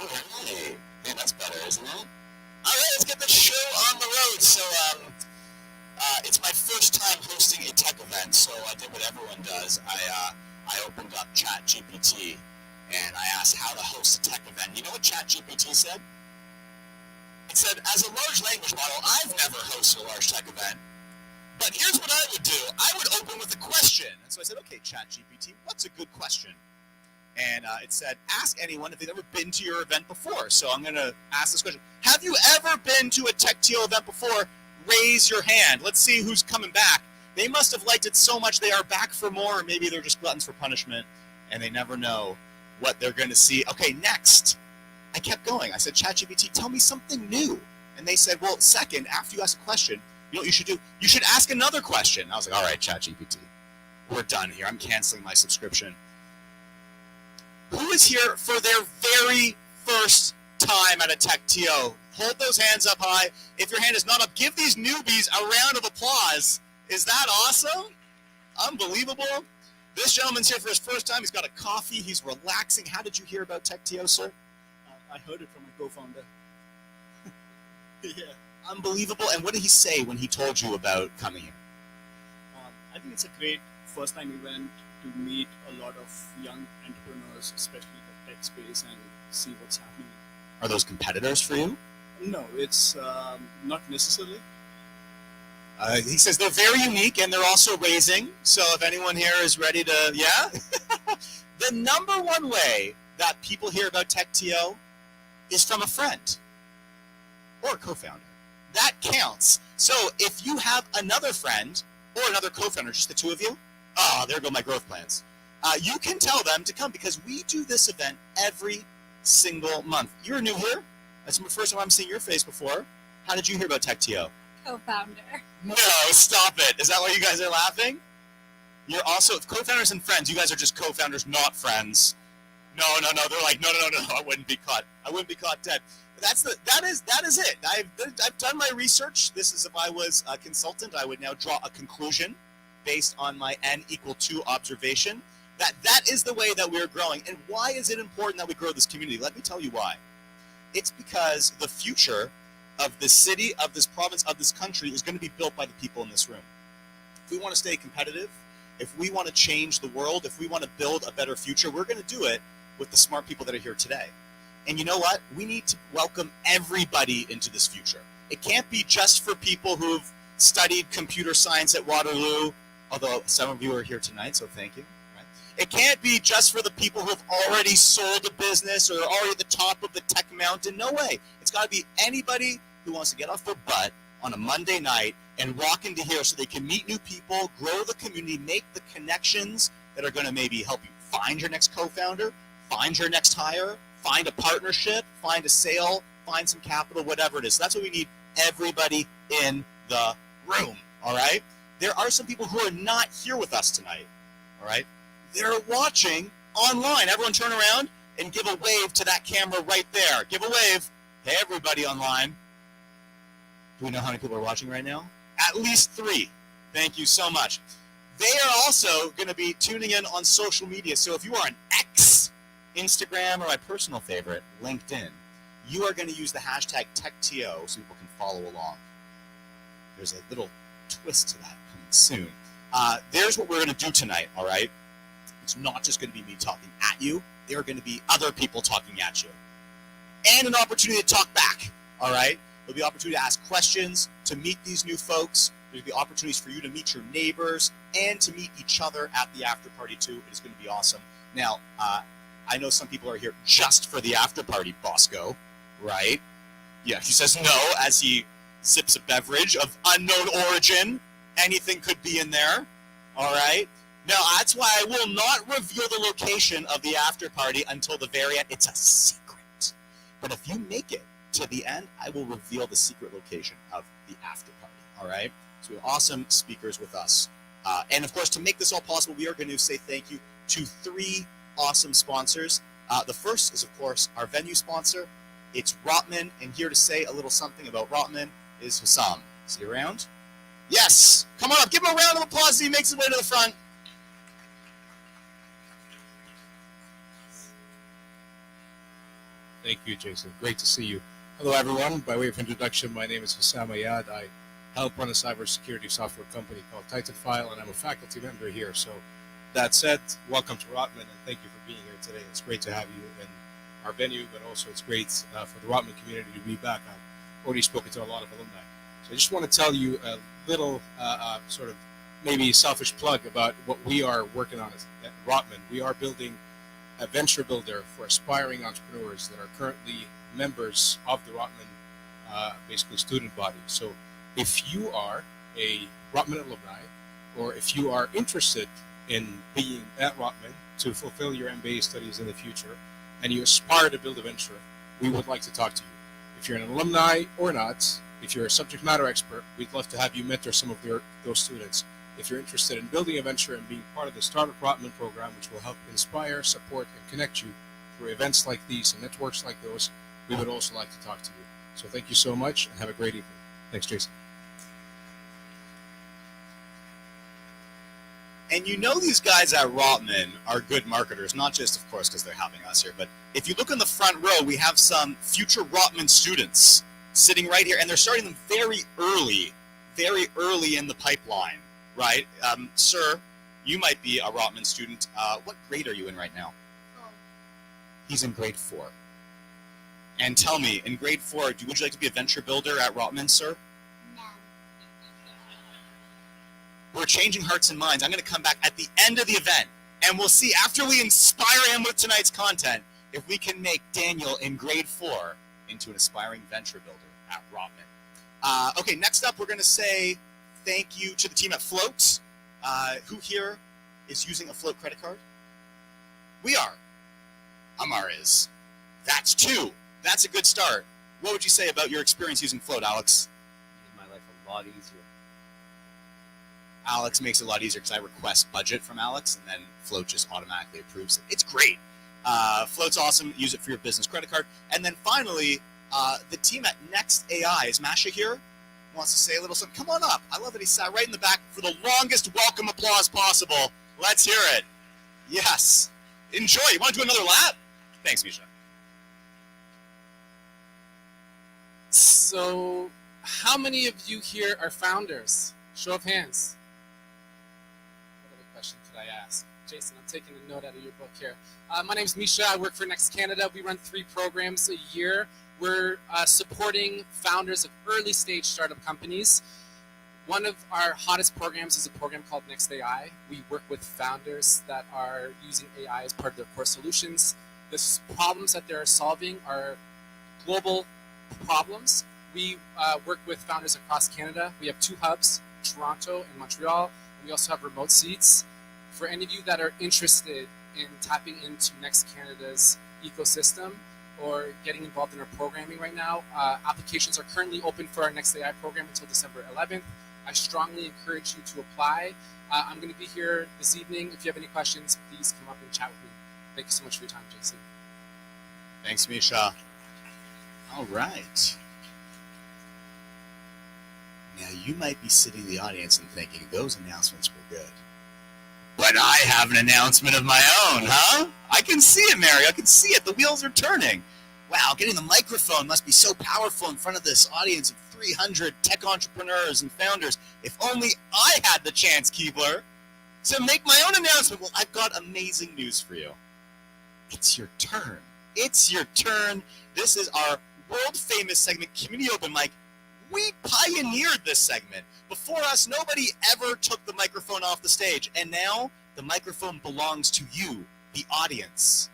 All right. Man, that's better, isn't it? All right, let's get the show on the road. So, it's my first time hosting a tech event, so I did what everyone does. I opened up ChatGPT, and I asked how to host a tech event. You know what ChatGPT said? It said, as a large language model, I've never hosted a large tech event, but here's what I would do. I would open with a question. And so I said, okay, ChatGPT, what's a good question? And it said, ask anyone if they've ever been to your event before. So I'm going to ask this question. Have you ever been to a TechTO event before? Raise your hand. Let's see who's coming back. They must have liked it so much they are back for more, or maybe they're just gluttons for punishment, and they never know what they're going to see. Okay, next. I kept going. I said, ChatGPT, tell me something new. And they said, well, second, after you ask a question, you know what you should do? You should ask another question. I was like, all right, ChatGPT, we're done here. I'm canceling my subscription. Who is here for their very first time at a TechTO? Hold those hands up high. If your hand is not up, give these newbies a round of applause. Is that awesome? Unbelievable. This gentleman's here for his first time. He's got a coffee. He's relaxing. How did you hear about TechTO, sir? I heard it from my co-founder. Yeah. Unbelievable. And what did he say when he told you about coming here? I think it's a great first-time event to meet a lot of young entrepreneurs, especially in the tech space, and see what's happening. Are those competitors for you? No, it's not necessarily. He says they're very unique and they're also raising. So if anyone here is ready to, yeah? The number one way that people hear about TechTO is from a friend or a co-founder. That counts. So if you have another friend or another co-founder, just the two of you, there go my growth plans. You can tell them to come because we do this event every single month. You're new here. That's the first time I'm seeing your face before. How did you hear about TechTO? Co-founder. No, stop it. Is that why you guys are laughing? You're also co-founders and friends. You guys are just co-founders, not friends. No. They're like, no. I wouldn't be caught. I wouldn't be caught dead. That is it. I've done my research. This is if I was a consultant, I would now draw a conclusion based on my N=2 observation. That is the way that we're growing. And why is it important that we grow this community? Let me tell you why. It's because the future of this city, of this province, of this country is going to be built by the people in this room. If we want to stay competitive, if we want to change the world, if we want to build a better future, we're going to do it with the smart people that are here today. And you know what? We need to welcome everybody into this future. It can't be just for people who've studied computer science at Waterloo, although some of you are here tonight, so thank you. Right? It can't be just for the people who've already sold a business or are already at the top of the tech mountain. No way. It's got to be anybody who wants to get off their butt on a Monday night and walk into here so they can meet new people, grow the community, make the connections that are going to maybe help you find your next co-founder, find your next hire, find a partnership, find a sale, find some capital, whatever it is. So that's what we need, everybody in the room, all right? There are some people who are not here with us tonight, all right? They're watching online. Everyone turn around and give a wave to that camera right there. Give a wave. Hey, everybody online. Do we know how many people are watching right now? At least 3. Thank you so much. They are also going to be tuning in on social media. So if you are an X, Instagram, or my personal favorite, LinkedIn, you are going to use the hashtag TechTO so people can follow along. There's a little twist to that coming soon. There's what we're going to do tonight, all right? It's not just going to be me talking at you. There are going to be other people talking at you. And an opportunity to talk back, all right? There'll be opportunity to ask questions, to meet these new folks. There'll be opportunities for you to meet your neighbors and to meet each other at the after party too. It is going to be awesome. Now, I know some people are here just for the after party, Bosco, right? Yeah, he says no as he sips a beverage of unknown origin. Anything could be in there, all right? Now, that's why I will not reveal the location of the after party until the very end. It's a secret. But if you make it to the end, I will reveal the secret location of the after party, all right? So we have awesome speakers with us. And of course, to make this all possible, we are going to say thank you to 3 awesome sponsors. The first is, of course, our venue sponsor. It's Rotman, and here to say a little something about Rotman is Hussam. Is he around? Yes! Come on up, give him a round of applause as he makes his way to the front. Thank you, Jason. Great to see you. Hello, everyone. By way of introduction, my name is Yassaei. I help run a cybersecurity software company called TechTO, and I'm a faculty member here. So that said, welcome to Rotman, and thank you for being here today. It's great to have you in our venue, but also it's great for the Rotman community to be back. I've already spoken to a lot of alumni. So I just want to tell you a little sort of maybe selfish plug about what we are working on at Rotman. We are building a venture builder for aspiring entrepreneurs that are currently members of the Rotman, basically student body. So if you are a Rotman alumni, or if you are interested in being at Rotman to fulfill your MBA studies in the future, and you aspire to build a venture, we would like to talk to you. If you're an alumni or not, if you're a subject matter expert, we'd love to have you mentor some of those students. If you're interested in building a venture and being part of the Startup Rotman program, which will help inspire, support, and connect you through events like these and networks like those, we would also like to talk to you. So thank you so much, and have a great evening. Thanks, Jason. And you know these guys at Rotman are good marketers, not just, of course, because they're having us here, but if you look in the front row, we have some future Rotman students sitting right here, and they're starting them very early in the pipeline. Right, sir, you might be a Rotman student. What grade are you in right now? 4. He's in grade 4. And tell me, in grade 4, would you like to be a venture builder at Rotman, sir? No. We're changing hearts and minds. I'm going to come back at the end of the event, and we'll see, after we inspire him with tonight's content, if we can make Daniel in grade 4 into an aspiring venture builder at Rotman. Okay, next up, we're going to say thank you to the team at Float. Who here is using a Float credit card? We are. Amar is. That's 2. That's a good start. What would you say about your experience using Float, Alex? Made my life a lot easier. Alex makes it a lot easier because I request budget from Alex, and then Float just automatically approves it. It's great. Float's awesome. Use it for your business credit card. And then finally, the team at Next AI. Is Mahshid here? Wants to say a little something. Come on up. I love that he sat right in the back for the longest welcome applause possible. Let's hear it. Yes. Enjoy. You want to do another lap? Thanks, Misha. So, how many of you here are founders? Show of hands. What other question could I ask? Jason, I'm taking a note out of your book here. My name's Misha. I work for Next Canada. We run 3 programs a year. We're supporting founders of early stage startup companies. One of our hottest programs is a program called Next AI. We work with founders that are using AI as part of their core solutions. The problems that they're solving are global problems. We work with founders across Canada. We have 2 hubs, Toronto and Montreal. And we also have remote seats. For any of you that are interested in tapping into Next Canada's ecosystem, or getting involved in our programming right now, applications are currently open for our Next AI program until December 11th. I strongly encourage you to apply. I'm going to be here this evening. If you have any questions, please come up and chat with me. Thank you so much for your time, Jason. Thanks, Misha. All right. Now, you might be sitting in the audience and thinking, those announcements were good. But I have an announcement of my own, huh? I can see it, Mary. I can see it. The wheels are turning. Wow, getting the microphone must be so powerful in front of this audience of 300 tech entrepreneurs and founders. If only I had the chance, Keebler, to make my own announcement. Well, I've got amazing news for you. It's your turn. It's your turn. This is our world-famous segment, Community Open Mic. We pioneered this segment. Before us, nobody ever took the microphone off the stage. And now, the microphone belongs to you, the audience.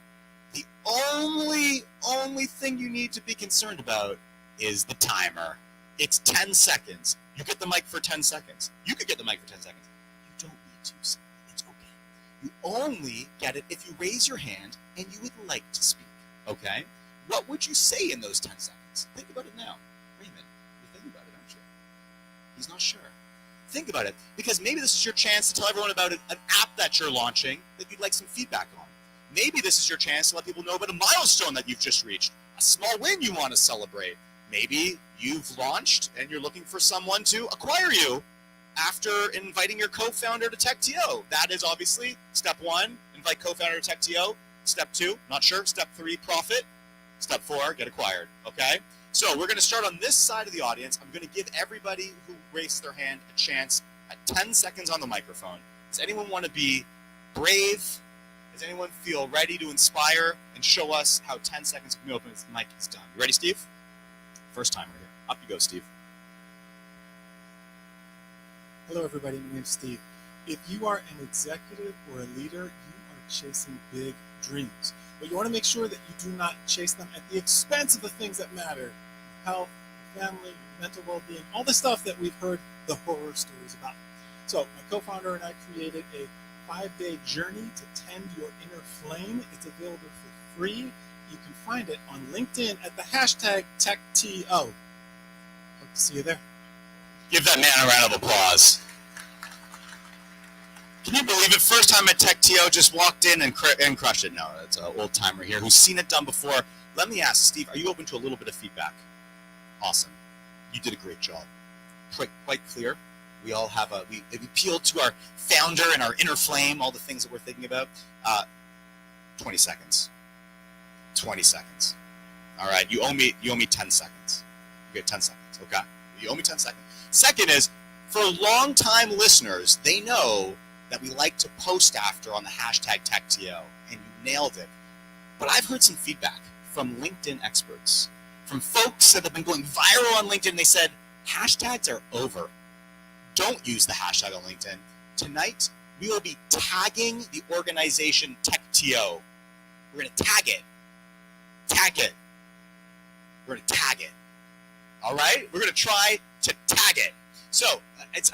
The only thing you need to be concerned about is the timer. It's 10 seconds. You get the mic for 10 seconds. You could get the mic for 10 seconds. You don't need to, so it's okay. You only get it if you raise your hand and you would like to speak, okay? What would you say in those 10 seconds? Think about it now. Raymond, you're thinking about it, aren't you? He's not sure. Think about it, because maybe this is your chance to tell everyone about an app that you're launching that you'd like some feedback on. Maybe this is your chance to let people know about a milestone that you've just reached, a small win you want to celebrate. Maybe you've launched and you're looking for someone to acquire you after inviting your co-founder to TechTO. That is obviously step 1, invite co-founder to TechTO. Step 2, not sure. Step 3, profit. Step 4, get acquired, okay? So we're going to start on this side of the audience. I'm going to give everybody who raised their hand a chance at 10 seconds on the microphone. Does anyone want to be brave? Does anyone feel ready to inspire and show us how 10 seconds can be open as the mic is done? You ready, Steve? First timer here. Up you go, Steve. Hello, everybody. My name's Steve. If you are an executive or a leader, you are chasing big dreams. But you want to make sure that you do not chase them at the expense of the things that matter: health, family, mental well-being, all the stuff that we've heard the horror stories about. So my co-founder and I created a 5-day journey to tend your inner flame. It's available for free. You can find it on LinkedIn at the hashtag TechTO. Hope to see you there. Give that man a round of applause. Can you believe it? First time at TechTO, just walked in and crushed it. No, it's an old timer here who's seen it done before. Let me ask, Steve, are you open to a little bit of feedback? Awesome. You did a great job. Quite clear. We all have we appealed to our founder and our inner flame, all the things that we're thinking about. 20 seconds. 20 seconds. All right, you owe me 10 seconds. You get 10 seconds, okay? You owe me 10 seconds. Second is, for long-time listeners, they know that we like to post after on the hashtag TechTO, and you nailed it. But I've heard some feedback from LinkedIn experts, from folks that have been going viral on LinkedIn. They said, hashtags are over. Don't use the hashtag on LinkedIn. Tonight, we will be tagging the organization TechTO. We're going to tag it. Tag it. We're going to tag it. All right? We're going to try to tag it. So,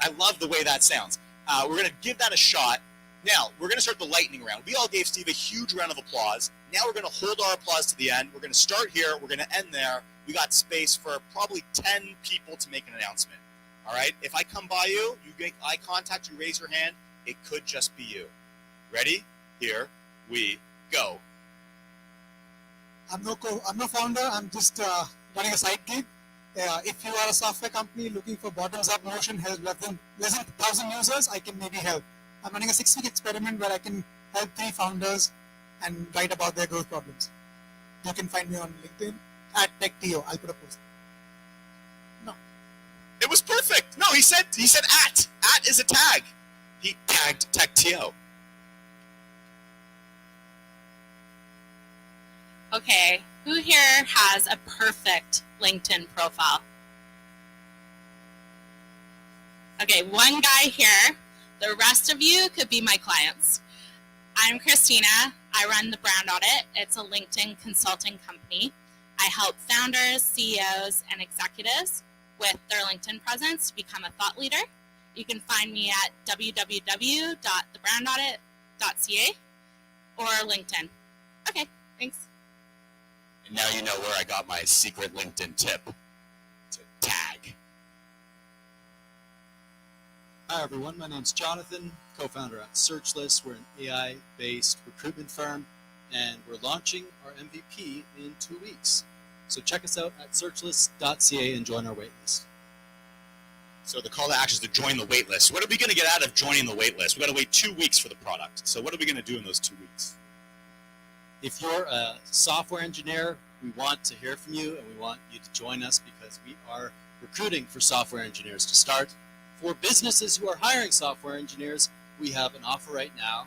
I love the way that sounds. We're going to give that a shot. Now, we're going to start the lightning round. We all gave Steve a huge round of applause. Now we're going to hold our applause to the end. We're going to start here. We're going to end there. We got space for probably 10 people to make an announcement. All right? If I come by you, you make eye contact, you raise your hand, it could just be you. Ready? Here we go. I'm no founder. I'm just running a side gig. If you are a software company looking for bottoms-up motion, help less than 1,000 users, I can maybe help. I'm running a 6-week experiment where I can help 3 founders and write about their growth problems. You can find me on LinkedIn at TechTO. I'll put a post. No. It was perfect. No, he said at. At is a tag. He tagged TechTO. Okay, who here has a perfect LinkedIn profile? Okay, one guy here. The rest of you could be my clients. I'm Christina. I run the Brand Audit. It's a LinkedIn consulting company. I help founders, CEOs, and executives with their LinkedIn presence to become a thought leader. You can find me at www.thebrandaudit.ca or LinkedIn. Okay, thanks. And now you know where I got my secret LinkedIn tip. It's a tag. Hi everyone, my name's Jonathan, co-founder at Searchlist. We're an AI-based recruitment firm, and we're launching our MVP in 2 weeks. So check us out at searchlist.ca and join our waitlist. So the call to action is to join the waitlist. What are we going to get out of joining the waitlist? We've got to wait 2 weeks for the product. So what are we going to do in those 2 weeks? If you're a software engineer, we want to hear from you, and we want you to join us because we are recruiting for software engineers to start. For businesses who are hiring software engineers, we have an offer right now.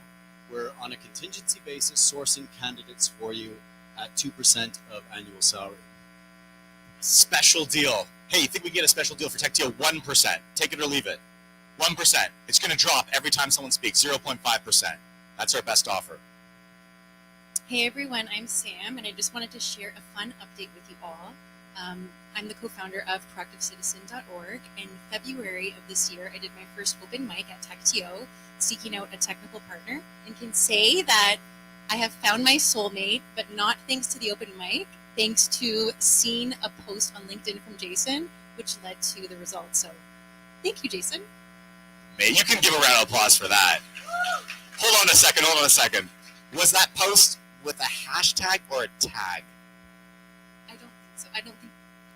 We're on a contingency basis sourcing candidates for you at 2% of annual salary. Special deal. Hey, you think we can get a special deal for TechTO? 1%. Take it or leave it. 1%. It's going to drop every time someone speaks. 0.5%. That's our best offer. Hey everyone, I'm Sam, and I just wanted to share a fun update with you all. I'm the co-founder of ProactiveCitizen.org. In February of this year, I did my first open mic at TechTO, seeking out a technical partner, and can say that I have found my soulmate, but not thanks to the open mic, thanks to seeing a post on LinkedIn from Jason, which led to the results. So thank you, Jason. Man, you can give a round of applause for that. Hold on a second. Was that post with a hashtag or a tag? I don't think so. I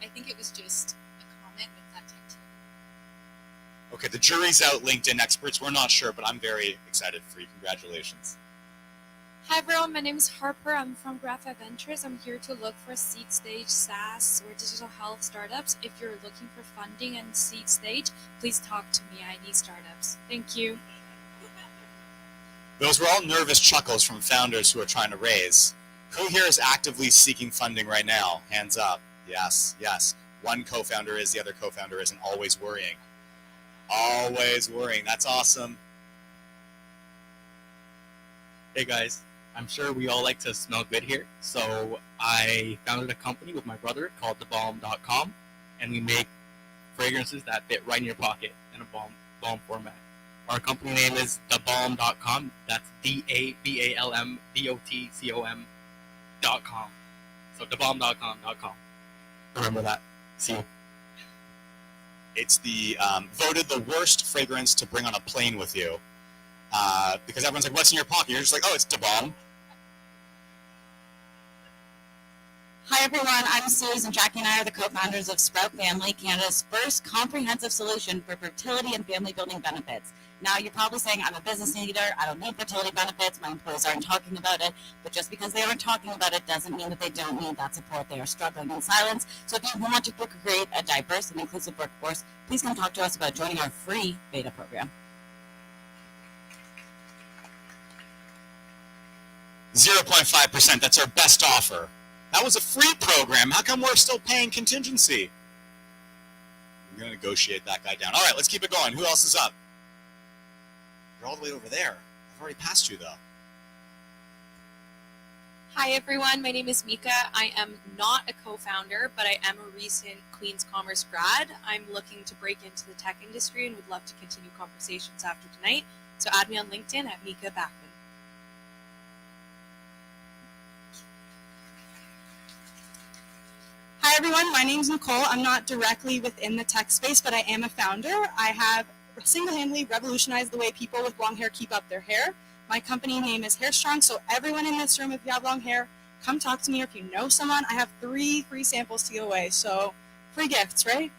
think it was just a comment with that TechTO. Okay, the jury's out, LinkedIn experts. We're not sure, but I'm very excited for you. Congratulations. Hi everyone, my name is Harper. I'm from Graph Ventures. I'm here to look for seed stage SaaS or digital health startups. If you're looking for funding and seed stage, please talk to me. I need startups. Thank you. Those were all nervous chuckles from founders who are trying to raise. Who here is actively seeking funding right now? Hands up. Yes, yes. One co-founder is, the other co-founder isn't, always worrying. Always worrying. That's awesome. Hey guys, I'm sure we all like to smell good here. So I founded a company with my brother called thebalm.com, and we make fragrances that fit right in your pocket in a balm format. Our company name is thebalm.com. That's DABALMDOTCOM.com. So thebalm.com.com. Remember that. See you. It's the voted the worst fragrance to bring on a plane with you. Because everyone's like, what's in your pocket? You're just like, oh, it's Da Balm. Hi everyone, I'm Suze, and Jackie and I are the co-founders of Sprout Family, Canada's first comprehensive solution for fertility and family building benefits. Now you're probably saying, I'm a business leader, I don't need fertility benefits, my employees aren't talking about it, but just because they aren't talking about it doesn't mean that they don't need that support. They are struggling in silence. So if you want to create a diverse and inclusive workforce, please come talk to us about joining our free beta program. 0.5%, that's our best offer. That was a free program. How come we're still paying contingency? I'm going to negotiate that guy down. All right, let's keep it going. Who else is up? You're all the way over there. I've already passed you, though. Hi, everyone. My name is Mika. I am not a co-founder, but I am a recent Queen's Commerce grad. I'm looking to break into the tech industry and would love to continue conversations after tonight. So add me on LinkedIn at Mika Backman. Hi everyone, my name is Nicole. I'm not directly within the tech space, but I am a founder. I have single-handedly revolutionized the way people with long hair keep up their hair. My company name is Hairstrong, so everyone in this room, if you have long hair, come talk to me. Or if you know someone, I have 3 free samples to give away, so free gifts, right?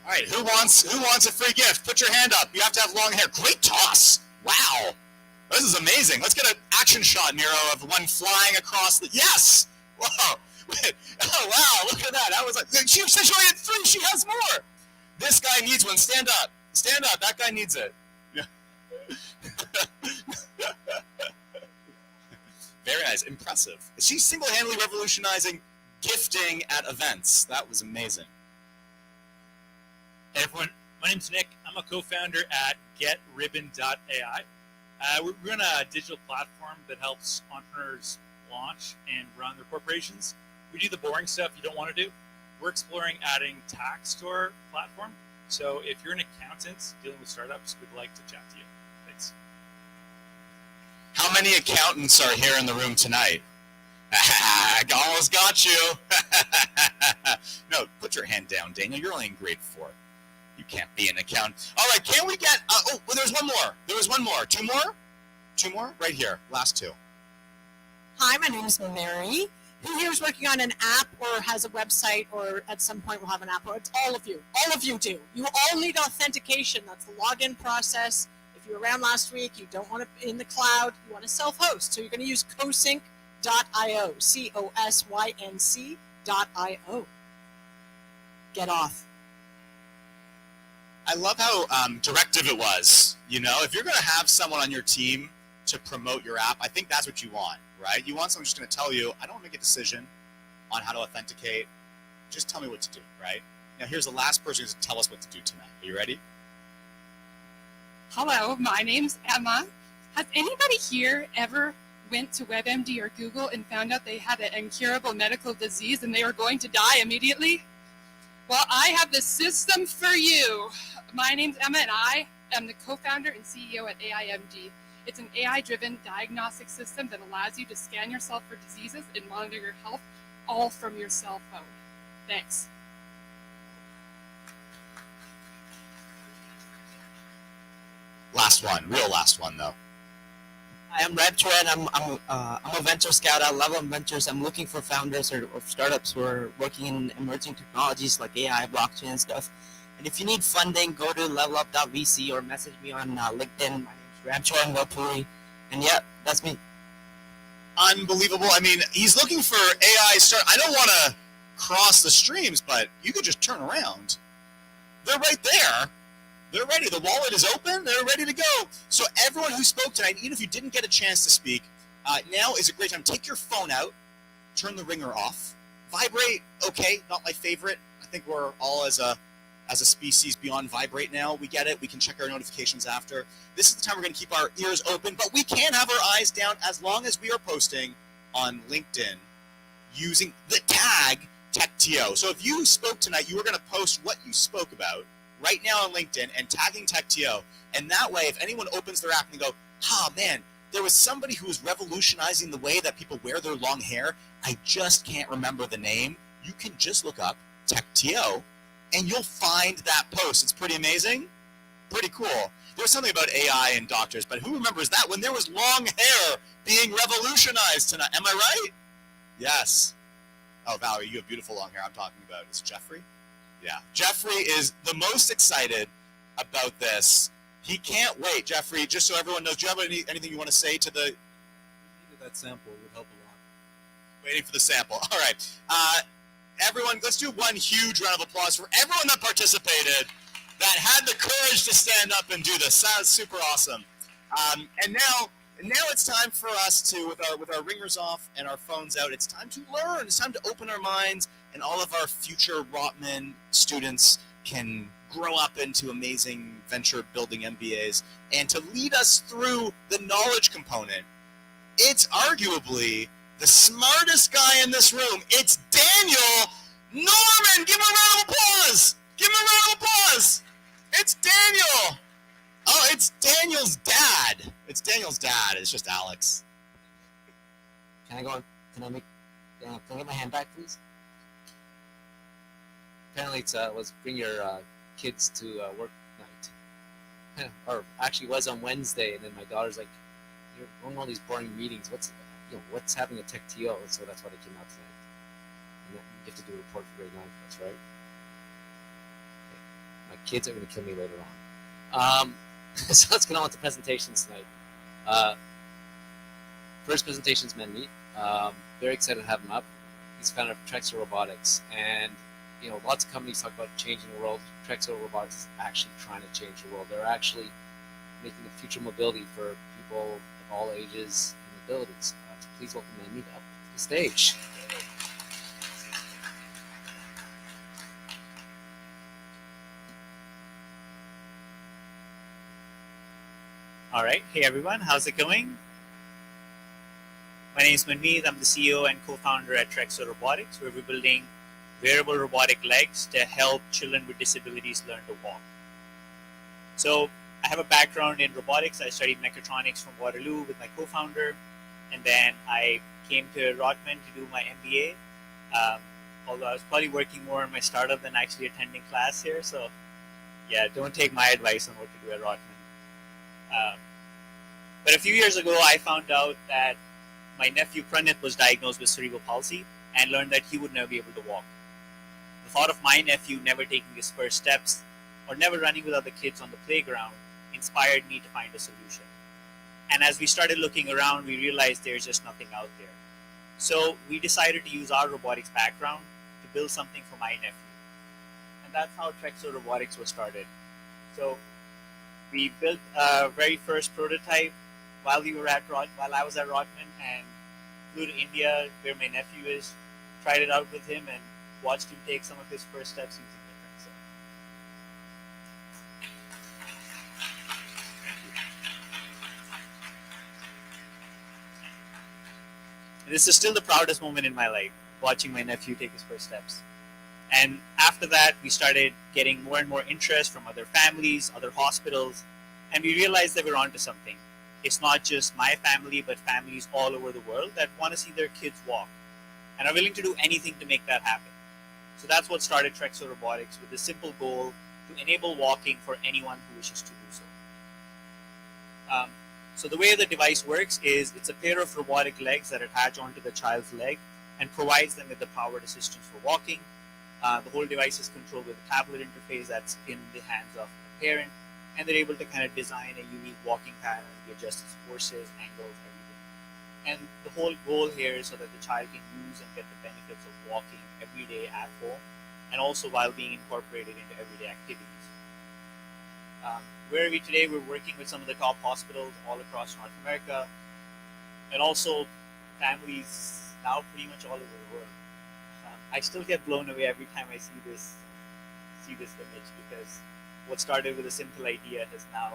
All right, who wants a free gift? Put your hand up. You have to have long hair. Great toss. Wow. This is amazing. Let's get an action shot, Nero, of one flying across the... Yes! Whoa. Oh, wow, look at that. That was like... She said she only had 3. She has more. This guy needs one. Stand up. Stand up. That guy needs it. Yeah. Very nice. Impressive. She's single-handedly revolutionizing gifting at events. That was amazing. Hey, everyone. My name's Nick. I'm a co-founder at GetRibbon.ai. We run a digital platform that helps entrepreneurs launch and run their corporations. We do the boring stuff you don't want to do. We're exploring adding tax to our platform. So if you're an accountant dealing with startups, we'd like to chat to you. Thanks. How many accountants are here in the room tonight? I almost got you. No, put your hand down, Daniel. You're only in grade 4. You can't be an accountant. All right, can we get... oh, well, there's one more. There was one more. 2 more? 2 more? Right here. Last 2. Hi, my name is Mary. Who here is working on an app or has a website or at some point will have an app? Or it's all of you. All of you do. You all need authentication. That's the login process. If you were around last week, you don't want it in the cloud. You want to self-host. So you're going to use cosync.io. COSYNC.io. Get off. I love how directive it was. You know, if you're going to have someone on your team to promote your app, I think that's what you want, right? You want someone who's going to tell you, I don't want to make a decision on how to authenticate. Just tell me what to do, right? Now, here's the last person who's going to tell us what to do tonight. Are you ready? Hello, my name's Emma. Has anybody here ever went to WebMD or Google and found out they had an incurable medical disease and they were going to die immediately? Well, I have the system for you. My name's Emma, and I am the co-founder and CEO at AIMD. It's an AI-driven diagnostic system that allows you to scan yourself for diseases and monitor your health all from your cell phone. Thanks. Last one, real last one, though. Hi, I'm Red Trent. I'm a venture scout at Level Ventures. I'm looking for founders or startups who are working in emerging technologies like AI, blockchain, and stuff. And if you need funding, go to levelup.vc or message me on LinkedIn. My name's Ramcharan Vapuri, and yeah, that's me. Unbelievable. I mean, he's looking for AI start. I don't want to cross the streams, but you could just turn around. They're right there. They're ready. The wallet is open. They're ready to go. So everyone who spoke tonight, even if you didn't get a chance to speak, now is a great time. Take your phone out, turn the ringer off, vibrate. Okay, not my favorite. I think we're all as a species beyond vibrate now. We get it. We can check our notifications after. This is the time we're going to keep our ears open, but we can have our eyes down as long as we are posting on LinkedIn using the tag TechTO. So if you spoke tonight, you are going to post what you spoke about right now on LinkedIn and tagging TechTO. And that way, if anyone opens their app and they go, "Ah, man, there was somebody who was revolutionizing the way that people wear their long hair. I just can't remember the name." You can just look up TechTO and you'll find that post. It's pretty amazing. Pretty cool. There's something about AI and doctors, but who remembers that when there was long hair being revolutionized tonight? Am I right? Yes. Oh, Valerie, you have beautiful long hair. I'm talking about is Jeffrey? Yeah. Jeffrey is the most excited about this. He can't wait. Jeffrey, just so everyone knows, do you have anything you want to say to the... That sample would help a lot. Waiting for the sample. All right. Everyone, let's do one huge round of applause for everyone that participated, that had the courage to stand up and do this. That was super awesome. And now it's time for us to, with our ringers off and our phones out, it's time to learn. It's time to open our minds, and all of our future Rotman students can grow up into amazing venture-building MBAs. And to lead us through the knowledge component, it's arguably the smartest guy in this room. It's Daniel Norman. Give him a round of applause. Give him a round of applause. It's Daniel. Oh, it's Daniel's dad. It's Daniel's dad. It's just Alex. Can I go on? Can I get my hand back, please? Apparently, was bring your kids to work night, or actually was on Wednesday, and then my daughter's like, "You're going to all these boring meetings. What's happening at TechTO?" So that's why they came out tonight. And you have to do a report for grade 9 for us, right? Okay. My kids are going to kill me later on. So let's get on with the presentations tonight. First presentation is Menmeet. Very excited to have him up. He's founder of Trexo Robotics, and lots of companies talk about changing the world. Trexo Robotics is actually trying to change the world. They're actually making the future mobility for people of all ages and abilities. So please welcome Menmeet up to the stage. All right. Hey, everyone. How's it going? My name is Manmeet. I'm the CEO and co-founder at Trexo Robotics, where we're building wearable robotic legs to help children with disabilities learn to walk. So I have a background in robotics. I studied mechatronics from Waterloo with my co-founder, and then I came to Rotman to do my MBA, although I was probably working more on my startup than actually attending class here. So yeah, don't take my advice on what to do at Rotman. But a few years ago, I found out that my nephew Pranit was diagnosed with cerebral palsy and learned that he would never be able to walk. The thought of my nephew never taking his first steps or never running with other kids on the playground inspired me to find a solution. And as we started looking around, we realized there's just nothing out there. So we decided to use our robotics background to build something for my nephew. And that's how Trexo Robotics was started. So we built our very first prototype while I was at Rotman, and flew to India where my nephew is, tried it out with him, and watched him take some of his first steps using the Trexo. This is still the proudest moment in my life, watching my nephew take his first steps. And after that, we started getting more and more interest from other families, other hospitals, and we realized that we're onto something. It's not just my family, but families all over the world that want to see their kids walk and are willing to do anything to make that happen. So that's what started Trexo Robotics, with the simple goal to enable walking for anyone who wishes to do so. So the way the device works is it's a pair of robotic legs that attach onto the child's leg and provides them with the powered assistance for walking. The whole device is controlled with a tablet interface that's in the hands of a parent, and they're able to kind of design a unique walking pattern, the adjusted forces, angles, everything. And the whole goal here is so that the child can use and get the benefits of walking every day at home, and also while being incorporated into everyday activities. Where are we today? We're working with some of the top hospitals all across North America, and also families now pretty much all over the world. I still get blown away every time I see this image, because what started with a simple idea has now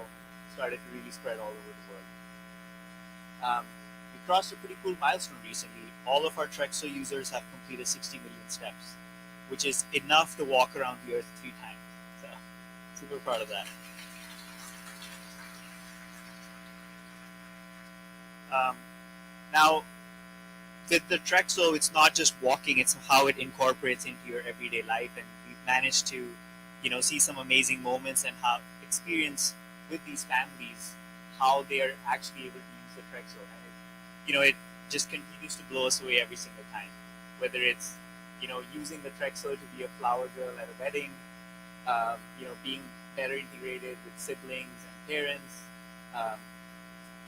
started to really spread all over the world. We crossed a pretty cool milestone recently. All of our Trexo users have completed 60 million steps, which is enough to walk around the earth 3 times. So, super proud of that. Now, with the Trexo, it's not just walking; it's how it incorporates into your everyday life, and we've managed to, see some amazing moments and how experience with these families how they are actually able to use the Trexo, and it just continues to blow us away every single time. Whether it's using the Trexo to be a flower girl at a wedding, being better integrated with siblings and parents,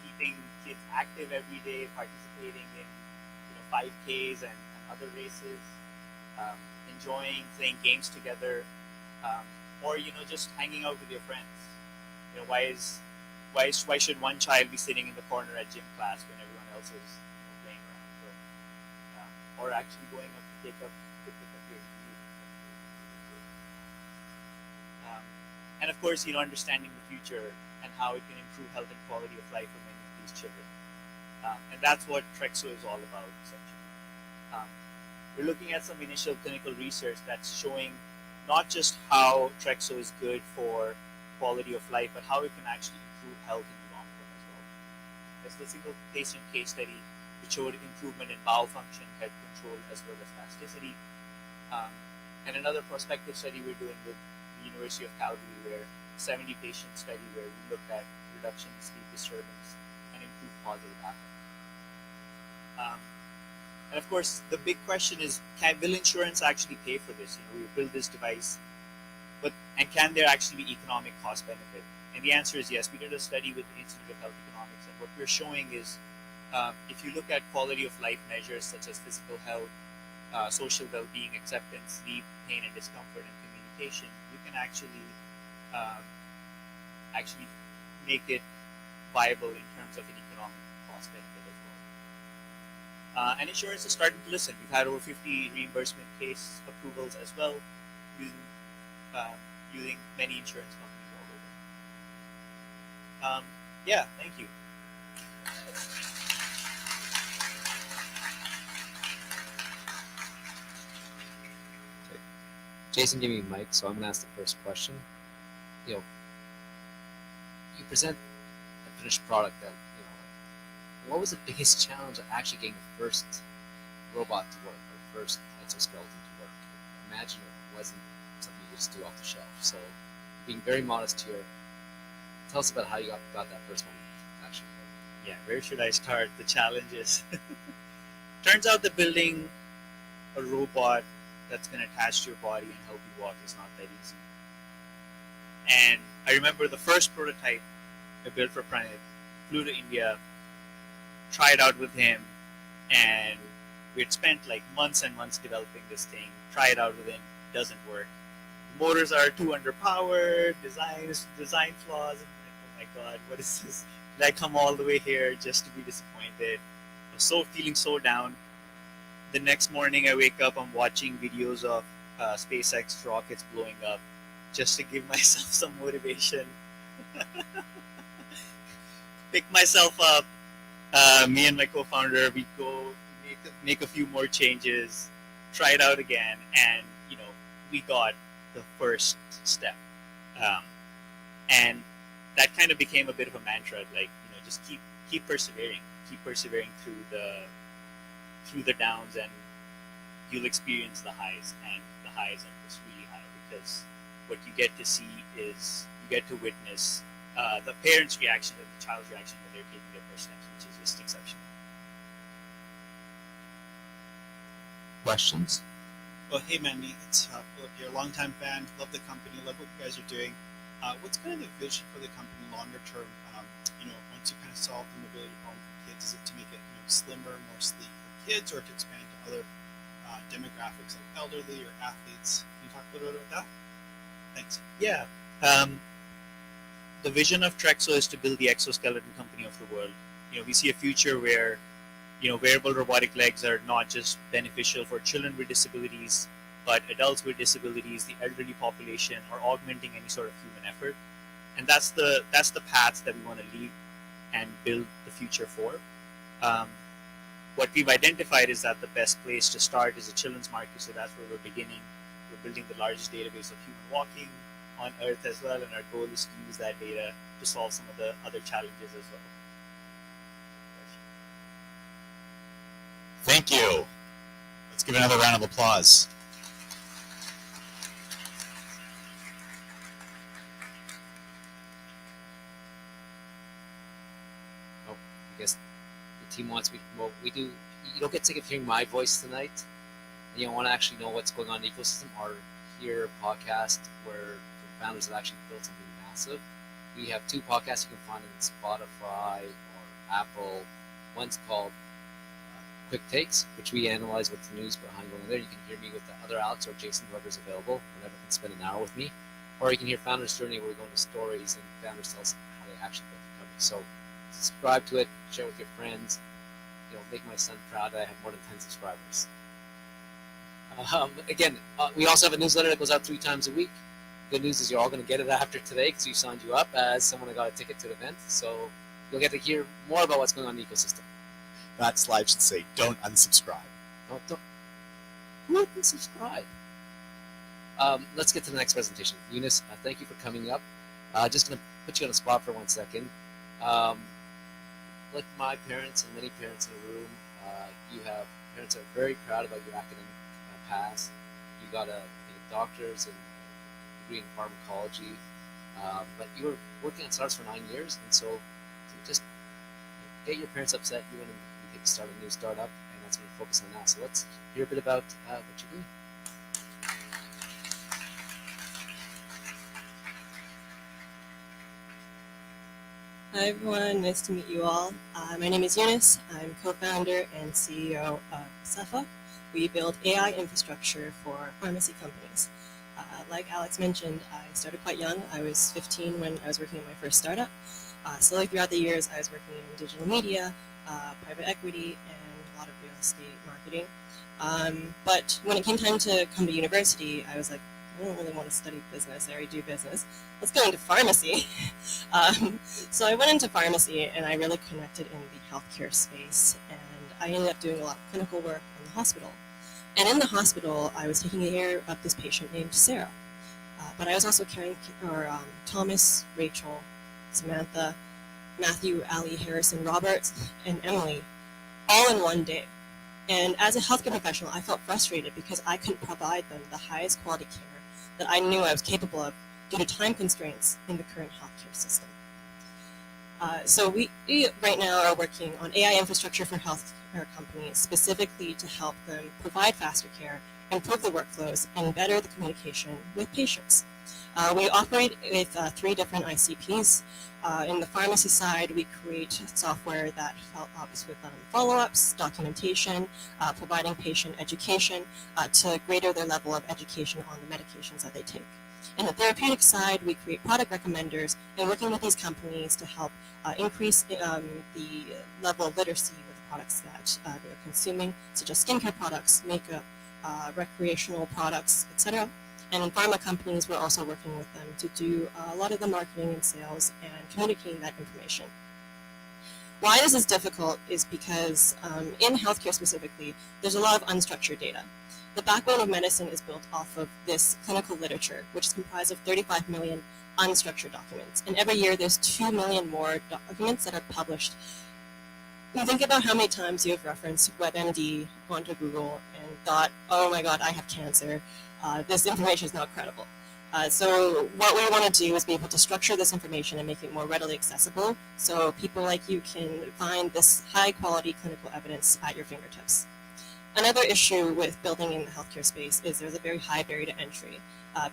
keeping kids active every day, participating in 5Ks and other races, enjoying playing games together, or just hanging out with your friends. Why should one child be sitting in the corner at gym class when everyone else is playing around, or actually going up to pick up your food? And of course, understanding the future and how it can improve health and quality of life for many of these children. And that's what Trexo is all about, essentially. We're looking at some initial clinical research that's showing not just how Trexo is good for quality of life, but how it can actually improve health in the long term as well. There's a single patient case study which showed improvement in bowel function, head control, as well as spasticity. And another prospective study we're doing with the University of Calgary, where 70 patient study where we looked at reduction in sleep disturbance and improved positive affect. And of course, the big question is, will insurance actually pay for this? We build this device, and can there actually be economic cost benefit? And the answer is yes. We did a study with the Institute of Health Economics, and what we're showing is, if you look at quality of life measures such as physical health, social well-being, acceptance, sleep, pain and discomfort, and communication, you can actually make it viable in terms of an economic cost benefit as well. And insurance is starting to listen. We've had over 50 reimbursement case approvals as well, using many insurance companies all over. Yeah, thank you. Jason gave me a mic, so I'm going to ask the first question. You present a finished product that, what was the biggest challenge of actually getting the first robot to work, or first exoskeleton to work? Imagine it wasn't something you just do off the shelf. So, being very modest here, tell us about how you got that first one actually work. Yeah, where should I start? The challenges. Turns out that building a robot that's going to attach to your body and help you walk is not that easy. And I remember the first prototype I built for Pranit, flew to India, tried out with him, and we had spent like months and months developing this thing, try it out with him, doesn't work. The motors are too underpowered, design flaws, and oh my god, what is this? Did I come all the way here just to be disappointed? I was feeling so down. The next morning I wake up, I'm watching videos of SpaceX rockets blowing up just to give myself some motivation. Pick myself up. Me and my co-founder, we go make a few more changes, try it out again, and we got the first step. And that kind of became a bit of a mantra, like just keep persevering through the downs, and you'll experience the highs, and the highs are just really high, because what you get to see is you get to witness the parents' reaction and the child's reaction when they're taking their first steps, which is just exceptional. Questions? Well, hey Mandy, it's Philip here, longtime fan, love the company, love what you guys are doing. What's kind of the vision for the company longer term? Once you kind of solve the mobility problem for kids, is it to make it slimmer, more sleek for kids, or to expand to other demographics like elderly or athletes? Can you talk a little bit about that? Thanks. Yeah. The vision of Trexo is to build the exoskeleton company of the world. We see a future where, wearable robotic legs are not just beneficial for children with disabilities, but adults with disabilities, the elderly population, or augmenting any sort of human effort. And that's the path that we want to lead and build the future for. What we've identified is that the best place to start is a children's market, so that's where we're beginning. We're building the largest database of human walking on Earth as well, and our goal is to use that data to solve some of the other challenges as well. Thank you. Let's give another round of applause. I guess the team wants me to promote. You don't get sick of hearing my voice tonight. And you want to actually know what's going on in the ecosystem, or hear a podcast where founders have actually built something massive. We have 2 podcasts you can find on Spotify or Apple. One's called Quick Takes, which we analyze what's the news behind going on there. You can hear me with the other Alex or Jason, whoever's available, whenever can spend an hour with me. Or you can hear Founders Journey, where we go into stories and founders tell us how they actually built the company. So subscribe to it, share with your friends. Make my son proud that I have more than 10 subscribers. Again, we also have a newsletter that goes out 3 times a week. Good news is you're all going to get it after today because we signed you up as someone that got a ticket to the event. So you'll get to hear more about what's going on in the ecosystem. That slide should say, don't unsubscribe. Don't. Who would unsubscribe? Let's get to the next presentation. Eunice, thank you for coming up. Just going to put you on the spot for 1 second. Like my parents and many parents in the room, you have parents that are very proud about your academic past. You got a doctor's and degree in pharmacology, but you were working on startups for 9 years, and so to just get your parents upset, you want to start a new startup, and that's what we're focused on now. So let's hear a bit about what you're doing. Hi everyone, nice to meet you all. My name is Eunice. I'm co-founder and CEO of Asepha. We build AI infrastructure for pharmacy companies. Like Alex mentioned, I started quite young. I was 15 when I was working on my first startup. Slowly throughout the years, I was working in digital media, private equity, and a lot of real estate marketing. But when it came time to come to university, I was like, I don't really want to study business. I already do business. Let's go into pharmacy. So I went into pharmacy, and I really connected in the healthcare space. And I ended up doing a lot of clinical work in the hospital. And in the hospital, I was taking care of this patient named Sarah. But I was also caring for Thomas, Rachel, Samantha, Matthew, Ali, Harrison, Robert, and Emily, all in one day. And as a healthcare professional, I felt frustrated because I couldn't provide them the highest quality care that I knew I was capable of due to time constraints in the current healthcare system. So we right now are working on AI infrastructure for healthcare companies, specifically to help them provide faster care, improve the workflows, and better the communication with patients. We operate with 3 different ICPs. In the pharmacy side, we create software that helps with follow-ups, documentation, providing patient education to greater their level of education on the medications that they take. In the therapeutic side, we create product recommenders and working with these companies to help increase the level of literacy with the products that they're consuming, such as skincare products, makeup, recreational products, etc. And in pharma companies, we're also working with them to do a lot of the marketing and sales and communicating that information. Why this is difficult is because in healthcare specifically, there's a lot of unstructured data. The backbone of medicine is built off of this clinical literature, which is comprised of 35 million unstructured documents. And every year there's 2 million more documents that are published. And think about how many times you have referenced WebMD onto Google and thought, oh my God, I have cancer. This information is not credible. So what we want to do is be able to structure this information and make it more readily accessible so people like you can find this high quality clinical evidence at your fingertips. Another issue with building in the healthcare space is there's a very high barrier to entry.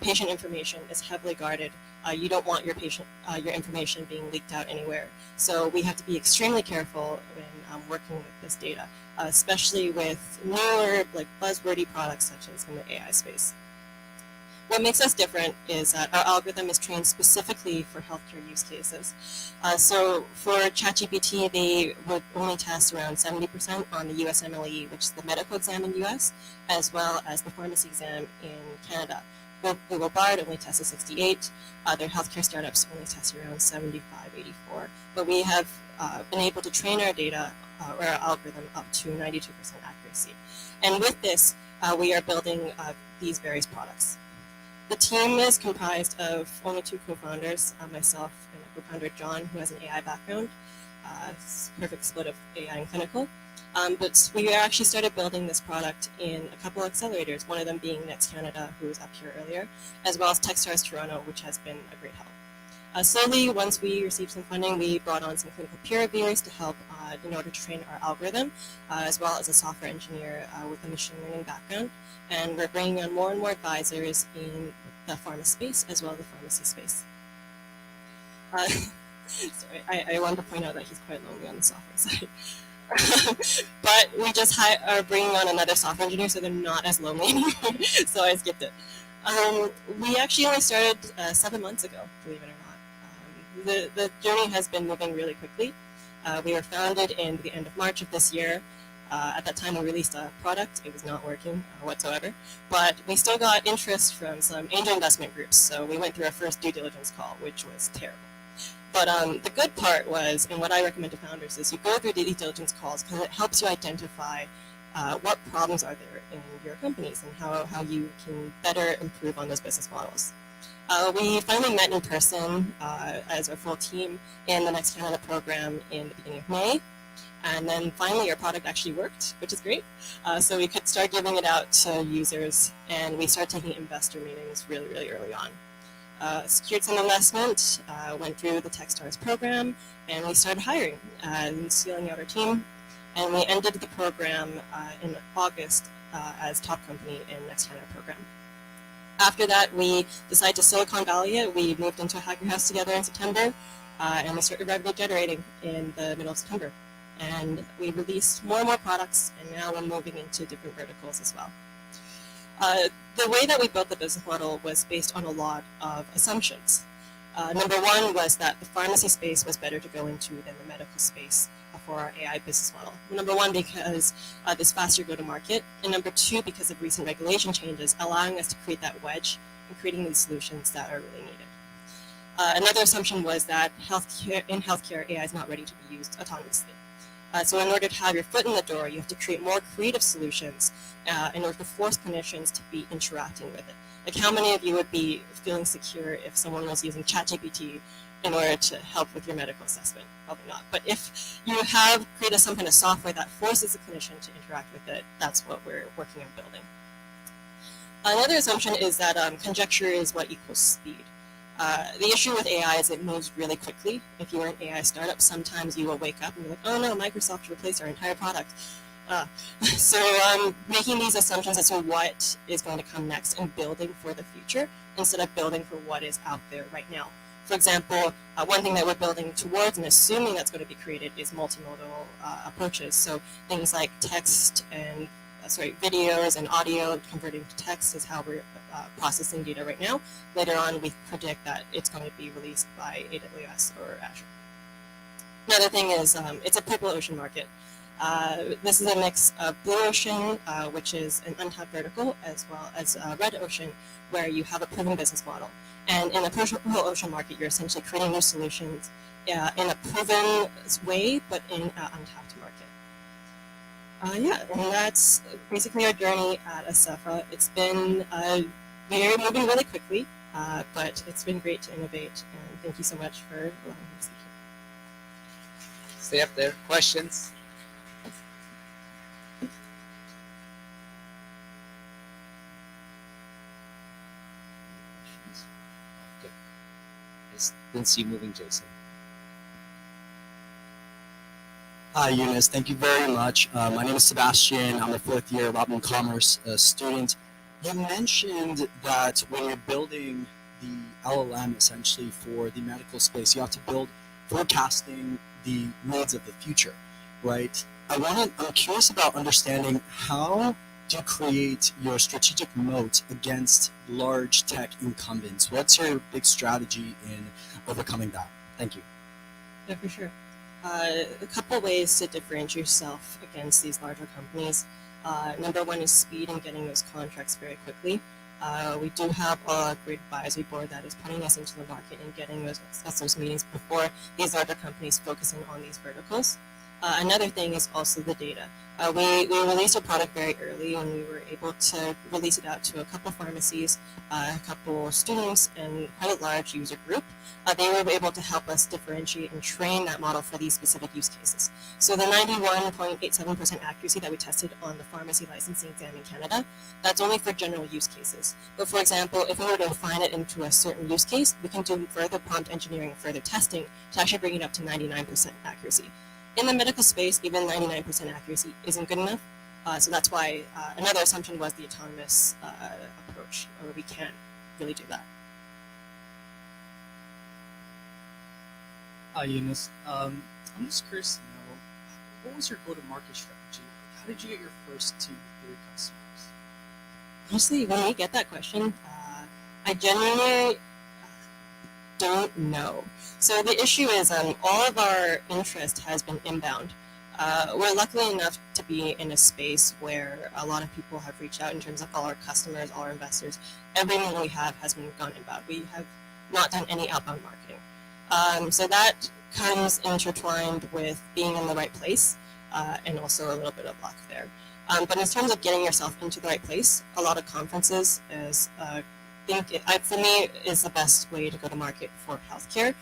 Patient information is heavily guarded. You don't want your your information being leaked out anywhere. So we have to be extremely careful when working with this data, especially with newer, like buzzwordy products such as in the AI space. What makes us different is that our algorithm is trained specifically for healthcare use cases. So for ChatGPT, they would only test around 70% on the USMLE, which is the medical exam in the US, as well as the pharmacy exam in Canada. Google Bard only tests at 68. Other healthcare startups only test around 75, 84. But we have been able to train our data or our algorithm up to 92% accuracy. And with this, we are building these various products. The team is comprised of only 2 co-founders, myself and a co-founder, John, who has an AI background. Perfect split of AI and clinical. But we actually started building this product in a couple of accelerators, one of them being Next Canada, who was up here earlier, as well as Techstars Toronto, which has been a great help. Slowly, once we received some funding, we brought on some clinical peer reviewers to help in order to train our algorithm, as well as a software engineer with a machine learning background. And we're bringing on more and more advisors in the pharma space, as well as the pharmacy space. Sorry, I wanted to point out that he's quite lonely on the software side. But we just are bringing on another software engineer, so they're not as lonely anymore. So I skipped it. We actually only started 7 months ago, believe it or not. The journey has been moving really quickly. We were founded in the end of March of this year. At that time, we released a product. It was not working whatsoever. But we still got interest from some angel investment groups. So we went through our first due diligence call, which was terrible. But the good part was, and what I recommend to founders, is you go through due diligence calls because it helps you identify what problems are there in your companies and how you can better improve on those business models. We finally met in person as our full team in the Next Canada program in the beginning of May. And then finally our product actually worked, which is great. So we could start giving it out to users, and we started taking investor meetings really, really early on. Secured some investment, went through the Techstars program, and we started hiring and scaling out our team. And we ended the program in August as top company in Next Canada program. After that, we decided to Silicon Valley it. We moved into a hacker house together in September, and we started revenue generating in the middle of September. And we released more and more products, and now we're moving into different verticals as well. The way that we built the business model was based on a lot of assumptions. Number one was that the pharmacy space was better to go into than the medical space for our AI business model. Number one, because this faster go-to-market, and number two, because of recent regulation changes, allowing us to create that wedge and creating these solutions that are really needed. Another assumption was that in healthcare, AI is not ready to be used autonomously. So in order to have your foot in the door, you have to create more creative solutions in order to force clinicians to be interacting with it. Like, how many of you would be feeling secure if someone was using ChatGPT in order to help with your medical assessment? Probably not. But if you have created some kind of software that forces the clinician to interact with it, that's what we're working on building. Another assumption is that conjecture is what equals speed. The issue with AI is it moves really quickly. If you're an AI startup, sometimes you will wake up and be like, oh no, Microsoft replaced our entire product. So making these assumptions as to what is going to come next and building for the future instead of building for what is out there right now. For example, one thing that we're building towards and assuming that's going to be created is multimodal approaches. So things like text and videos and audio converting to text is how we're processing data right now. Later on, we predict that it's going to be released by AWS or Azure. Another thing is it's a purple ocean market. This is a mix of blue ocean, which is an untapped vertical, as well as red ocean, where you have a proven business model. And in the purple ocean market, you're essentially creating new solutions in a proven way, but in an untapped market. Yeah, and that's basically our journey at Asepha. It's been moving really quickly, but it's been great to innovate. And thank you so much for allowing me to speak here. Stay up there. Questions? Okay. I didn't see you moving, Jason. Hi, Eunice. Thank you very much. My name is Sebastian. I'm a fourth year Rotman Commerce student. You mentioned that when you're building the LLM essentially for the medical space, you have to build forecasting the needs of the future, right? I'm curious about understanding how do you create your strategic moat against large tech incumbents? What's your big strategy in overcoming that? Thank you. Yeah, for sure. A couple ways to differentiate yourself against these larger companies. Number one is speed and getting those contracts very quickly. We do have a great advisory board that is putting us into the market and getting those meetings before these larger companies focusing on these verticals. Another thing is also the data. We released our product very early, and we were able to release it out to a couple pharmacies, a couple students, and quite a large user group. They were able to help us differentiate and train that model for these specific use cases. So the 91.87% accuracy that we tested on the pharmacy licensing exam in Canada, that's only for general use cases. But for example, if we were to refine it into a certain use case, we can do further prompt engineering and further testing to actually bring it up to 99% accuracy. In the medical space, even 99% accuracy isn't good enough. So that's why another assumption was the autonomous approach, where we can't really do that. Hi, Eunice. I'm just curious to know, what was your go-to-market strategy? How did you get your first 2 to 3 customers? Honestly, when we get that question, I genuinely don't know. So the issue is all of our interest has been inbound. We're lucky enough to be in a space where a lot of people have reached out in terms of all our customers, all our investors. Everything we have has been gone inbound. We have not done any outbound marketing. So that comes intertwined with being in the right place and also a little bit of luck there. But in terms of getting yourself into the right place, a lot of conferences is for me, is the best way to go to market for healthcare.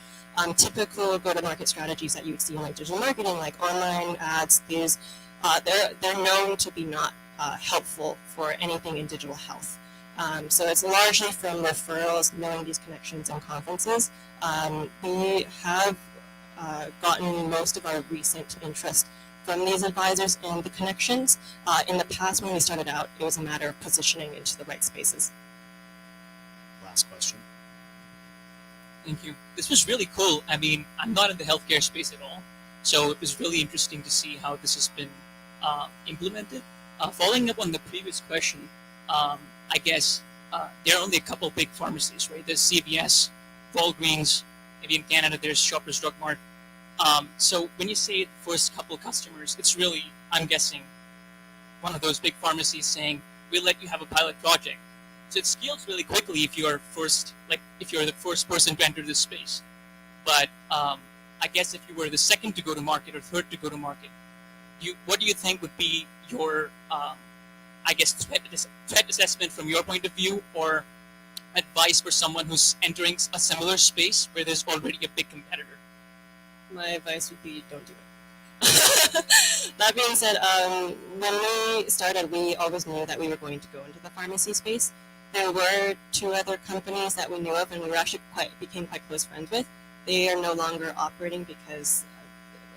Typical go-to-market strategies that you would see in like digital marketing, like online ads, they're known to be not helpful for anything in digital health. So it's largely from referrals, knowing these connections and conferences. We have gotten most of our recent interest from these advisors and the connections. In the past, when we started out, it was a matter of positioning into the right spaces. Last question. Thank you. This was really cool. I mean, I'm not in the healthcare space at all, so it was really interesting to see how this has been implemented. Following up on the previous question, I guess there are only a couple big pharmacies, right? There's CVS, Walgreens, maybe in Canada there's Shoppers Drug Mart. So when you say the first couple customers, it's really, I'm guessing, one of those big pharmacies saying, we'll let you have a pilot project. So it scales really quickly if you're the first person to enter this space. But I guess if you were the second to go to market or third to go to market, what do you think would be your, I guess, threat assessment from your point of view, or advice for someone who's entering a similar space where there's already a big competitor? My advice would be don't do it. That being said, when we started, we always knew that we were going to go into the pharmacy space. There were 2 other companies that we knew of, and we were actually became quite close friends with. They are no longer operating because,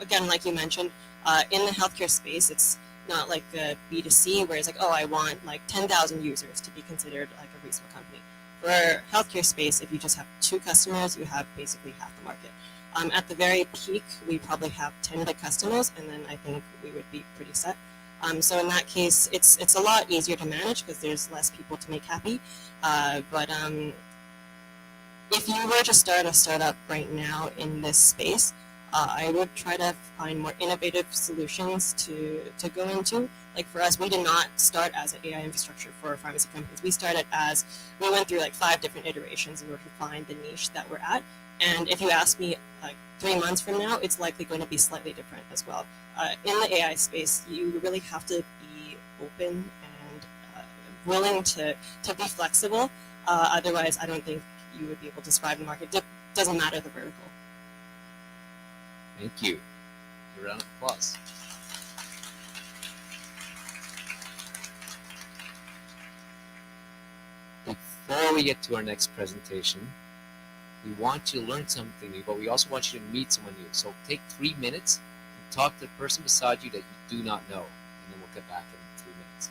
again, like you mentioned, in the healthcare space, it's not like a B2C where it's like, oh, I want like 10,000 users to be considered like a reasonable company. For healthcare space, if you just have 2 customers, you have basically half the market. At the very peak, we probably have 10 big customers, and then I think we would be pretty set. So in that case, it's a lot easier to manage because there's less people to make happy. But if you were to start a startup right now in this space, I would try to find more innovative solutions to go into. Like for us, we did not start as an AI infrastructure for pharmacy companies. We went through like 5 different iterations in order to find the niche that we're at. And if you ask me, like 3 months from now, it's likely going to be slightly different as well. In the AI space, you really have to be open and willing to be flexible. Otherwise, I don't think you would be able to survive the market. It doesn't matter the vertical. Thank you. A round of applause. Before we get to our next presentation, we want you to learn something new, but we also want you to meet someone new. So take 3 minutes and talk to the person beside you that you do not know, and then we'll get back in 3 minutes.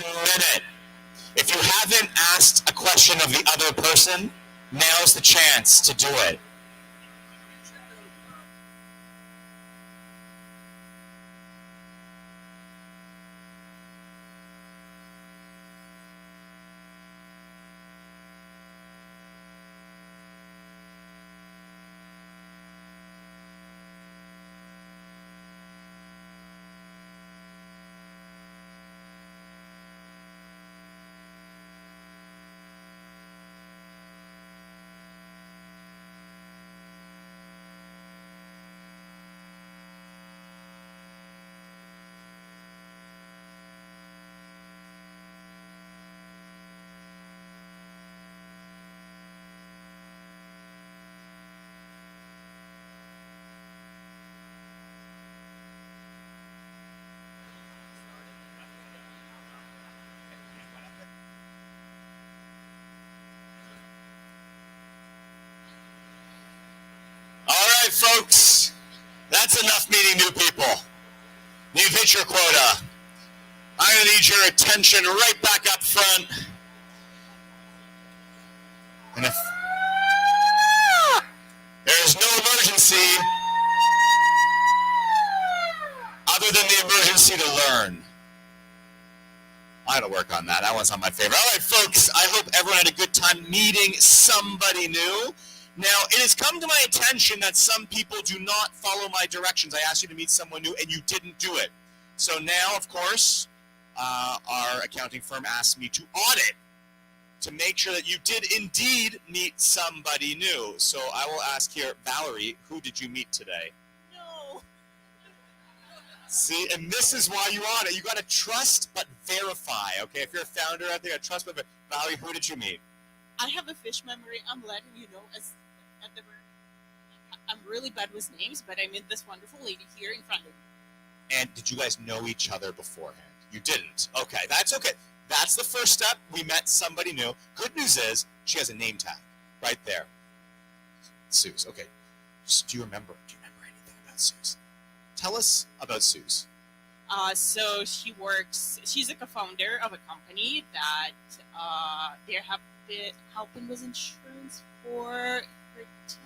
minute. If you haven't asked a question of the other person, now's the chance to do it. All right, folks, that's enough meeting new people. You've hit your quota. I'm going to need your attention right back up front. And if there is no emergency other than the emergency to learn. I gotta work on that. That one's not my favorite. All right, folks, I hope everyone had a good time meeting somebody new. Now, it has come to my attention that some people do not follow my directions. I asked you to meet someone new, and you didn't do it. So now, of course, our accounting firm asked me to audit to make sure that you did indeed meet somebody new. So I will ask here, Valerie, who did you meet today? No. See, and this is why you audit. You got to trust but verify, okay? If you're a founder out there, trust but verify. Valerie, who did you meet? I have a fish memory. I'm letting you know I'm really bad with names, but I met this wonderful lady here in front of me. And did you guys know each other beforehand? You didn't. Okay, that's okay. That's the first step. We met somebody new. Good news is she has a name tag right there. Suze. Okay. Do you remember anything about Suze? Tell us about Suze. So she's a co-founder of a company that they have been helping with insurance for fertility.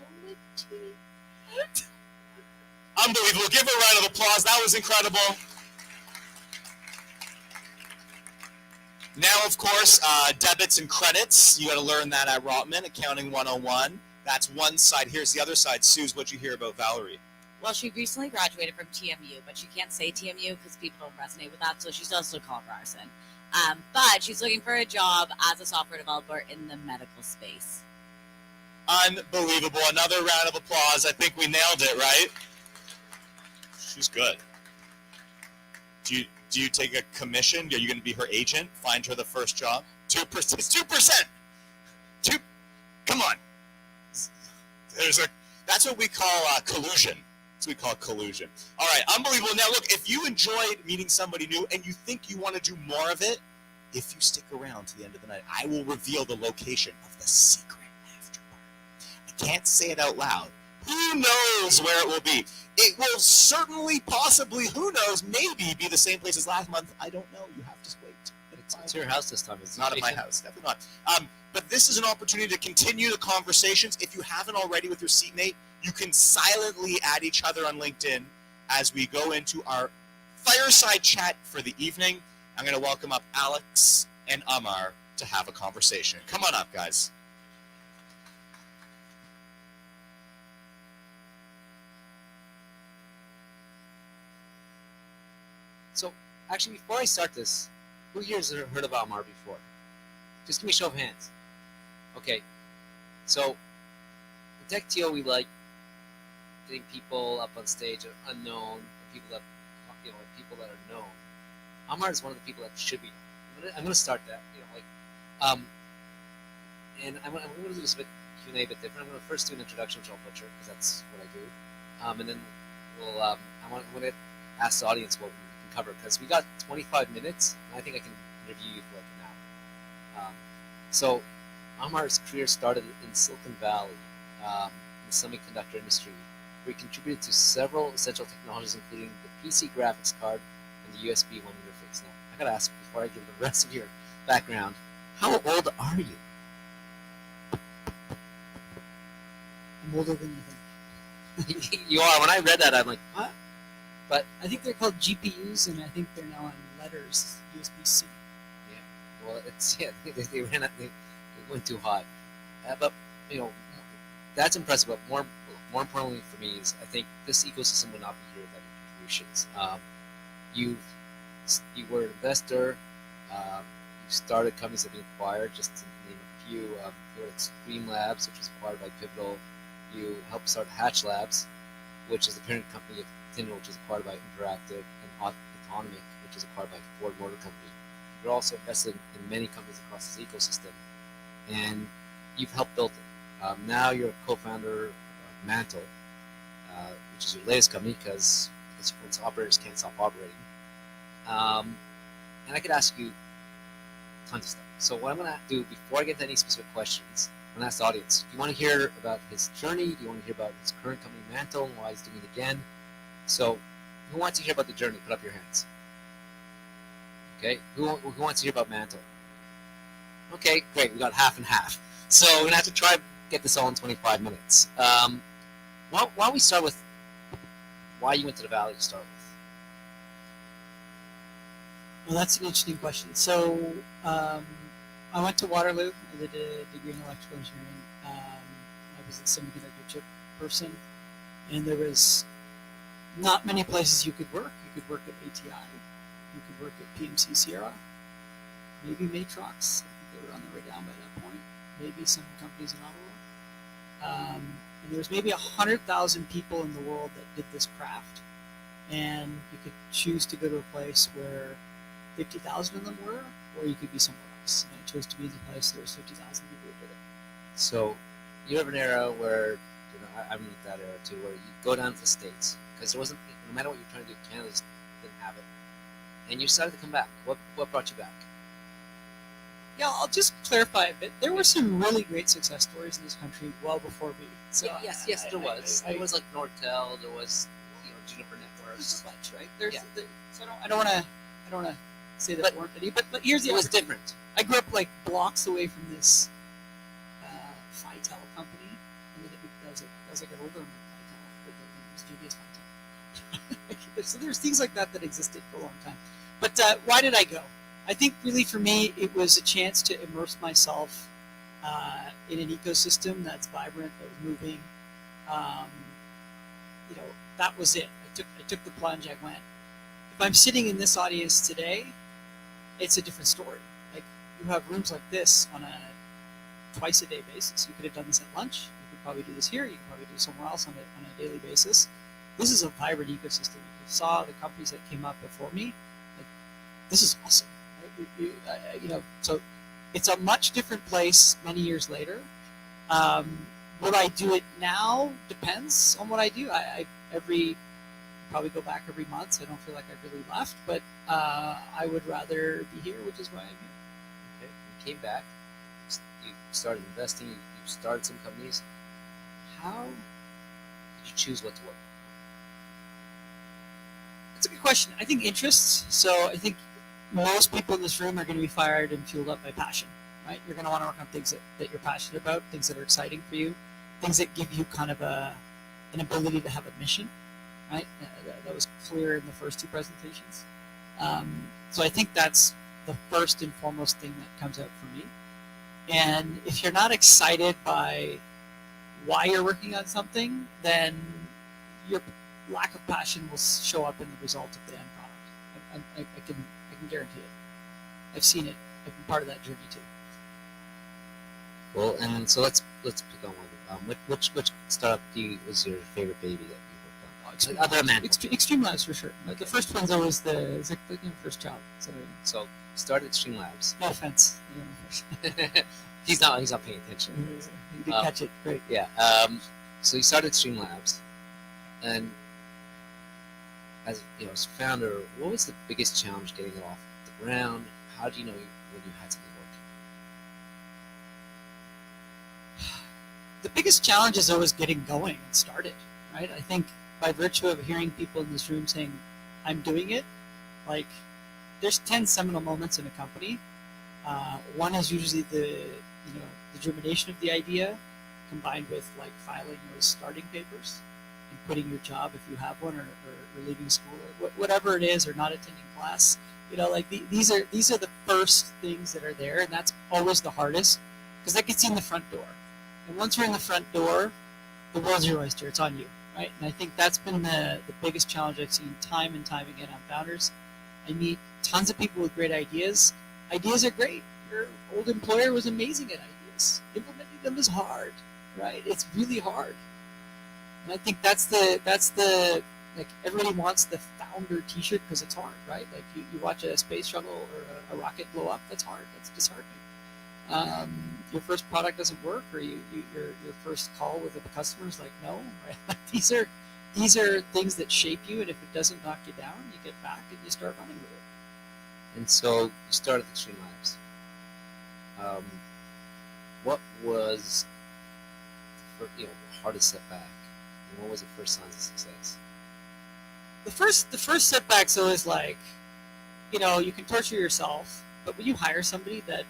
Unbelievable. Give her a round of applause. That was incredible. Now, of course, debits and credits. You got to learn that at Rotman, Accounting 101. That's one side. Here's the other side. Suze, what'd you hear about Valerie? Well, she recently graduated from TMU, but she can't say TMU because people don't resonate with that, so she's also called Ryerson. But she's looking for a job as a software developer in the medical space. Unbelievable. Another round of applause. I think we nailed it, right? She's good. Do you take a commission? Are you going to be her agent? Find her the first job? 2%. It's 2%. Come on. That's what we call collusion. That's what we call collusion. All right, unbelievable. Now, look, if you enjoyed meeting somebody new and you think you want to do more of it, if you stick around to the end of the night, I will reveal the location of the secret after party. I can't say it out loud. Who knows where it will be? It will certainly, possibly, who knows, maybe be the same place as last month. I don't know. You have to wait. It's your house this time. It's not at my house. Definitely not. But this is an opportunity to continue the conversations. If you haven't already with your seatmate, you can silently add each other on LinkedIn as we go into our fireside chat for the evening. I'm going to welcome up Alex and Amar to have a conversation. Come on up, guys. So, actually, before I start this, who here has heard of Amar before? Just give me a show of hands. Okay. So, in TechTO, we like getting people up on stage that are unknown, people that are known. Amar is one of the people that should be known. I'm going to start that. And I'm going to do this a bit Q&A a bit different. I'm going to first do an introduction, which I'll butcher because that's what I do. And then I'm going to ask the audience what we can cover because we got 25 minutes, and I think I can interview you for like an hour. So Amar's career started in Silicon Valley in the semiconductor industry, where he contributed to several essential technologies, including the PC graphics card and the USB 1 interface. Now, I I gotta ask before I give the rest of your background. How old are you? I'm older than you think. You are. When I read that, I'm like, what? But I think they're called GPUs, and I think they're now on letters, USB-C. yeah. Well, it's they ran out. They went too hot. But you know, that's impressive. But more importantly for me is I think this ecosystem would not be here without your contributions. You were an investor. You started companies that have been acquired. Just to name a few, you were at Stream Labs, which was acquired by Pivotal. You helped start Hatch Labs, which is the parent company of Tinder, which is acquired by Interactive, and Autonomic, which is acquired by Ford Motor Company. You're also invested in many companies across this ecosystem, and you've helped build it. Now you're a co-founder of Mantle, which is your latest company because its operators can't stop operating. And I could ask you tons of stuff. So what I'm going to do before I get to any specific questions, I'm going to ask the audience, do you want to hear about his journey? Do you want to hear about his current company, Mantle, and why he's doing it again? So who wants to hear about the journey? Put up your hands. Okay. Who wants to hear about Mantle? Okay, great. We got half and half. So we're going to have to try to get this all in 25 minutes. Why don't we start with why you went to the Valley to start with? Well, that's an interesting question. So I went to Waterloo. I did a degree in electrical engineering. I was a semiconductor chip person, and there was not many places you could work. You could work at ATI. You could work at PMC Sierra. Maybe Matrox. I think they were on their way down by that point. Maybe some companies in Ottawa. And there was maybe 100,000 people in the world that did this craft. And you could choose to go to a place where 50,000 of them were, or you could be somewhere else. And I chose to be in the place where there was 50,000 people who did it. So you have an era where, I'm in that era too, where you go down to the States, because there wasn't, no matter what you're trying to do, Canada just didn't have it. And you decided to come back. What brought you back? Yeah, I'll just clarify a bit. There were some really great success stories in this country well before me. So yes, there was. There was like Nortel. There was, Juniper Networks. There's a bunch, right? So I don't want to say that there weren't any. But here's the. It was different. I grew up like blocks away from this Fitel company, and then that was like an older Fitel. It was dubious Fitel. So there's things like that existed for a long time. But why did I go? I think really for me it was a chance to immerse myself in an ecosystem that's vibrant, that was moving. That was it. I took the plunge. I went. If I'm sitting in this audience today, it's a different story. Like you have rooms like this on a twice-a-day basis. You could have done this at lunch. You could probably do this here. You could probably do it somewhere else on a daily basis. This is a vibrant ecosystem. If you saw the companies that came up before me, like this is awesome. So it's a much different place many years later. Would I do it now? Depends on what I do. I probably go back every month, so I don't feel like I really left. But I would rather be here, which is why I'm here. Okay, you came back. You started investing. You started some companies. How did you choose what to work? That's a good question. I think interests. So I think most people in this room are going to be fired and fueled up by passion, right? You're going to want to work on things that you're passionate about, things that are exciting for you, things that give you kind of an ability to have a mission, right? That was clear in the first two presentations. So I think that's the first and foremost thing that comes out for me. And if you're not excited by why you're working on something, then your lack of passion will show up in the result of the end product. I can guarantee it. I've seen it. I've been part of that journey too. Well, and so let's pick on one. Which startup was your favorite baby that you worked on? Other than Extreme Labs for sure. Like the first one's always the first child. So started Extreme Labs. No offense. He's not paying attention. You did catch it. Great. Yeah. So you started Extreme Labs, and as as founder, what was the biggest challenge getting it off the ground? How do you know when you had something working? The biggest challenge is always getting going and started, right? I think by virtue of hearing people in this room saying, "I'm doing it," like there's 10 seminal moments in a company. One is usually the germination of the idea, combined with like filing those starting papers and quitting your job if you have one, or leaving school, or whatever it is, or not attending class. These are the first things that are there, and that's always the hardest because that gets you in the front door. And once you're in the front door, the world's your oyster. It's on you, right? And I think that's been the biggest challenge I've seen time and time again on founders. I meet tons of people with great ideas. Ideas are great. Your old employer was amazing at ideas. Implementing them is hard, right? It's really hard. And I think that's the like everybody wants the founder T-shirt because it's hard, right? Like you watch a space shuttle or a rocket blow up. That's hard. That's disheartening. Your first product doesn't work, or your first call with a customer is like no, right? These are things that shape you, and if it doesn't knock you down, you get back and you start running with it. And so you started Extreme Labs. What was the hardest setback, and what was the first signs of success? The first setback's always like, you can torture yourself, but when you hire somebody, that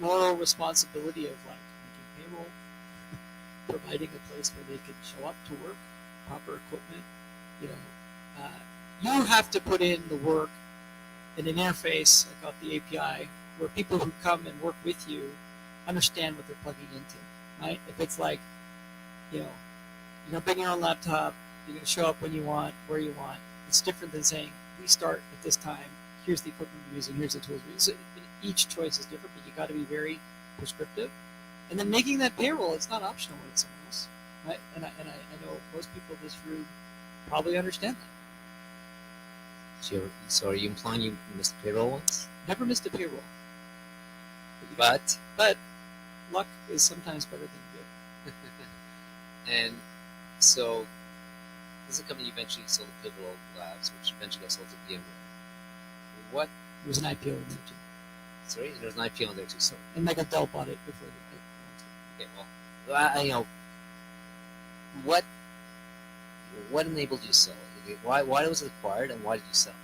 moral responsibility of like making payroll, providing a place where they can show up to work, proper equipment, you have to put in the work in an interface like off the API where people who come and work with you understand what they're plugging into, right? If it's like, you're gonna bring your own laptop, you're gonna show up when you want, where you want. It's different than saying, we start at this time, here's the equipment we're using, here's the tools we're using. Each choice is different, but you got to be very prescriptive. And then making that payroll, it's not optional when it's someone else, right? And I know most people in this room probably understand that. So are you implying you missed payroll once? Never missed a payroll. But luck is sometimes better than good. And so this is a company you eventually sold to Pivotal Labs, which eventually got sold to VMware. What? There was an IPO in there too. Sorry, there's an IPO in there too. So and Michael Dell bought it before okay, well, what enabled you to sell it? Why was it acquired, and why did you sell?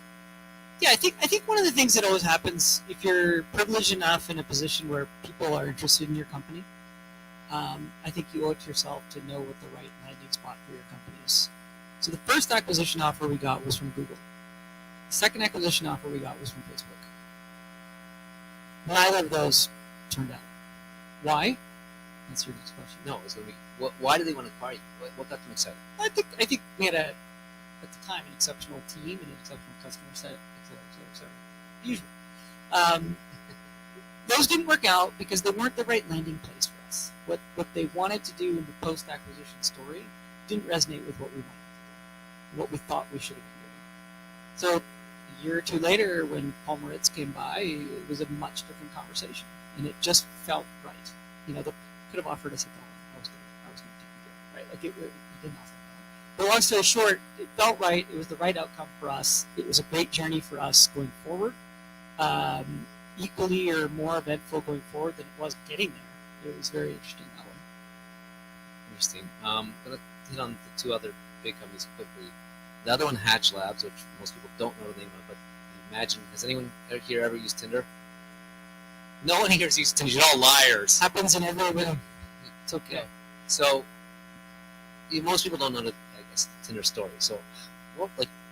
Yeah, I think one of the things that always happens if you're privileged enough in a position where people are interested in your company, I think you owe it to yourself to know what the right landing spot for your company is. So the first acquisition offer we got was from Google. The second acquisition offer we got was from Facebook. Neither of those turned out. Why? That's your next question. No, it's going to be why did they want to acquire you? What got them excited? I think we had at the time an exceptional team and an exceptional customer set, et cetera. Usually. Those didn't work out because they weren't the right landing place for us. What they wanted to do in the post-acquisition story didn't resonate with what we wanted to do, what we thought we should have been doing. So a year or two later, when Paul Moritz came by, it was a much different conversation, and it just felt right. They could have offered us $1. I was going to take it, right? Like it didn't offer $1. But long story short, it felt right. It was the right outcome for us. It was a great journey for us going forward. Equally or more eventful going forward than it was getting there. It was very interesting that way. Interesting. I'm going to hit on the two other big companies quickly. The other one, Hatch Labs, which most people don't know the name of, but imagine, has anyone here ever used Tinder? No one here has used Tinder. You're all liars. Happens in every room. It's okay. So, most people don't know the Tinder story. So,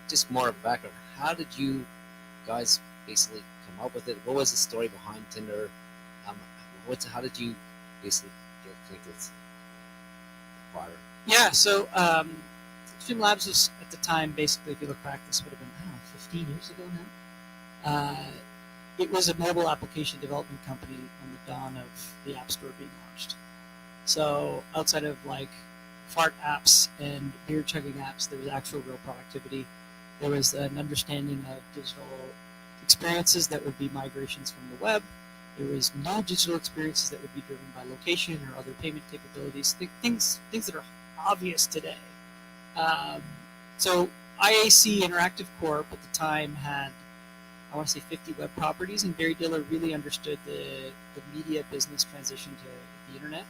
just more of a background. How did you guys basically come up with it? What was the story behind Tinder? How did you basically get connected with Acquire? Yeah, so Extreme Labs was at the time, basically, if you look back, this would have been, 15 years ago now. It was a mobile application development company on the dawn of the App Store being launched. So outside of like fart apps and beer chugging apps, there was actual real productivity. There was an understanding of digital experiences that would be migrations from the web. There was no digital experiences that would be driven by location or other payment capabilities, things that are obvious today. So IAC Interactive Corp at the time had, I want to say 50 web properties, and Barry Diller really understood the media business transition to the internet.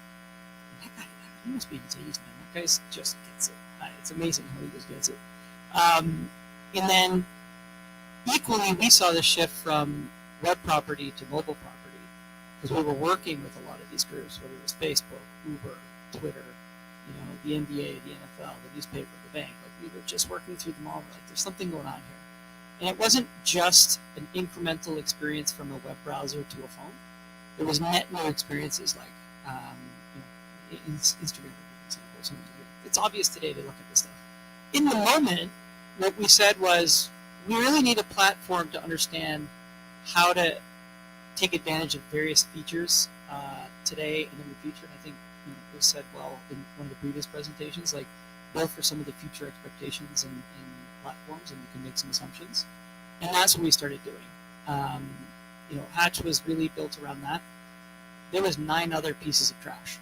And that guy, he must be in his 80s, man. That guy just gets it. It's amazing how he just gets it. And then equally, we saw the shift from web property to mobile property because we were working with a lot of these groups, whether it was Facebook, Uber, Twitter, the NBA, the NFL, the newspaper, the bank. Like we were just working through them all. We're like, there's something going on here, and it wasn't just an incremental experience from a web browser to a phone. There was net new experiences like Instagram, for example. It's obvious today to look at this stuff. In the moment, what we said was, we really need a platform to understand how to take advantage of various features today and in the future. And I think it was said well in one of the previous presentations, like build for some of the future expectations and platforms, and you can make some assumptions. And that's what we started doing. Hatch was really built around that. There was 9 other pieces of trash,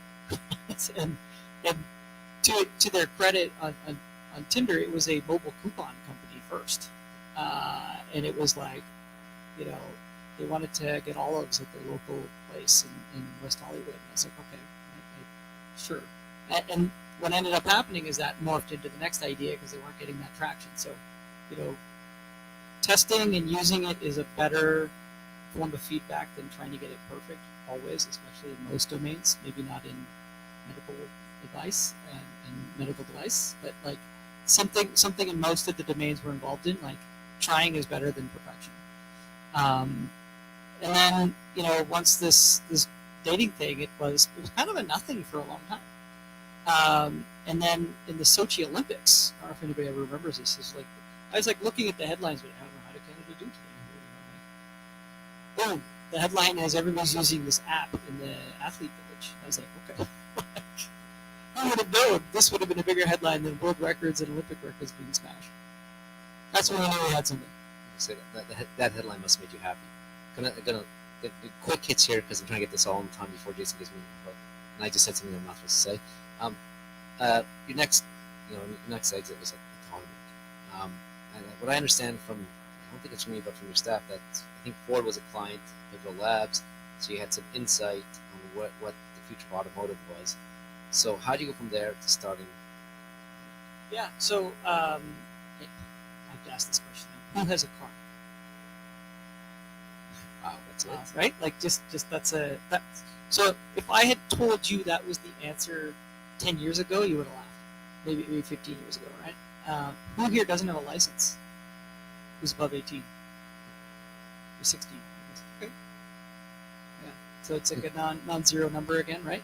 and to their credit, on Tinder, it was a mobile coupon company first. And it was like, they wanted to get olives at their local place in West Hollywood. And I was like, okay, sure. And what ended up happening is that morphed into the next idea because they weren't getting that traction. So, testing and using it is a better form of feedback than trying to get it perfect always, especially in most domains. Maybe not in medical advice and medical device, but like something in most of the domains we're involved in, like trying is better than perfection. And then, once this dating thing, it was kind of a nothing for a long time. And then in the Sochi Olympics, I don't know if anybody ever remembers this, I was like looking at the headlines, but I don't know how did Canada do today? Boom, the headline is everybody's using this app in the athlete village. I was like, okay. Who would have known this would have been a bigger headline than world records and Olympic records being smashed? That's when we knew we had something. Say that headline must have made you happy. Gonna get quick hits here because I'm trying to get this all in time before Jason gives me input. And I just said something I'm not supposed to say. Your next exit was autonomy. And what I understand from, I don't think it's from you, but from your staff, that I think Ford was a client, Pivotal Labs, so you had some insight on what the future of automotive was. So how do you go from there to starting? Yeah, so I have to ask this question now. Who has a car? Wow, that's it. Right? Like just that. So if I had told you that was the answer 10 years ago, you would have laughed. Maybe 15 years ago, right? Who here doesn't have a license? Who's above 18? Or 16? Okay. Yeah. So it's like a non-zero number again, right?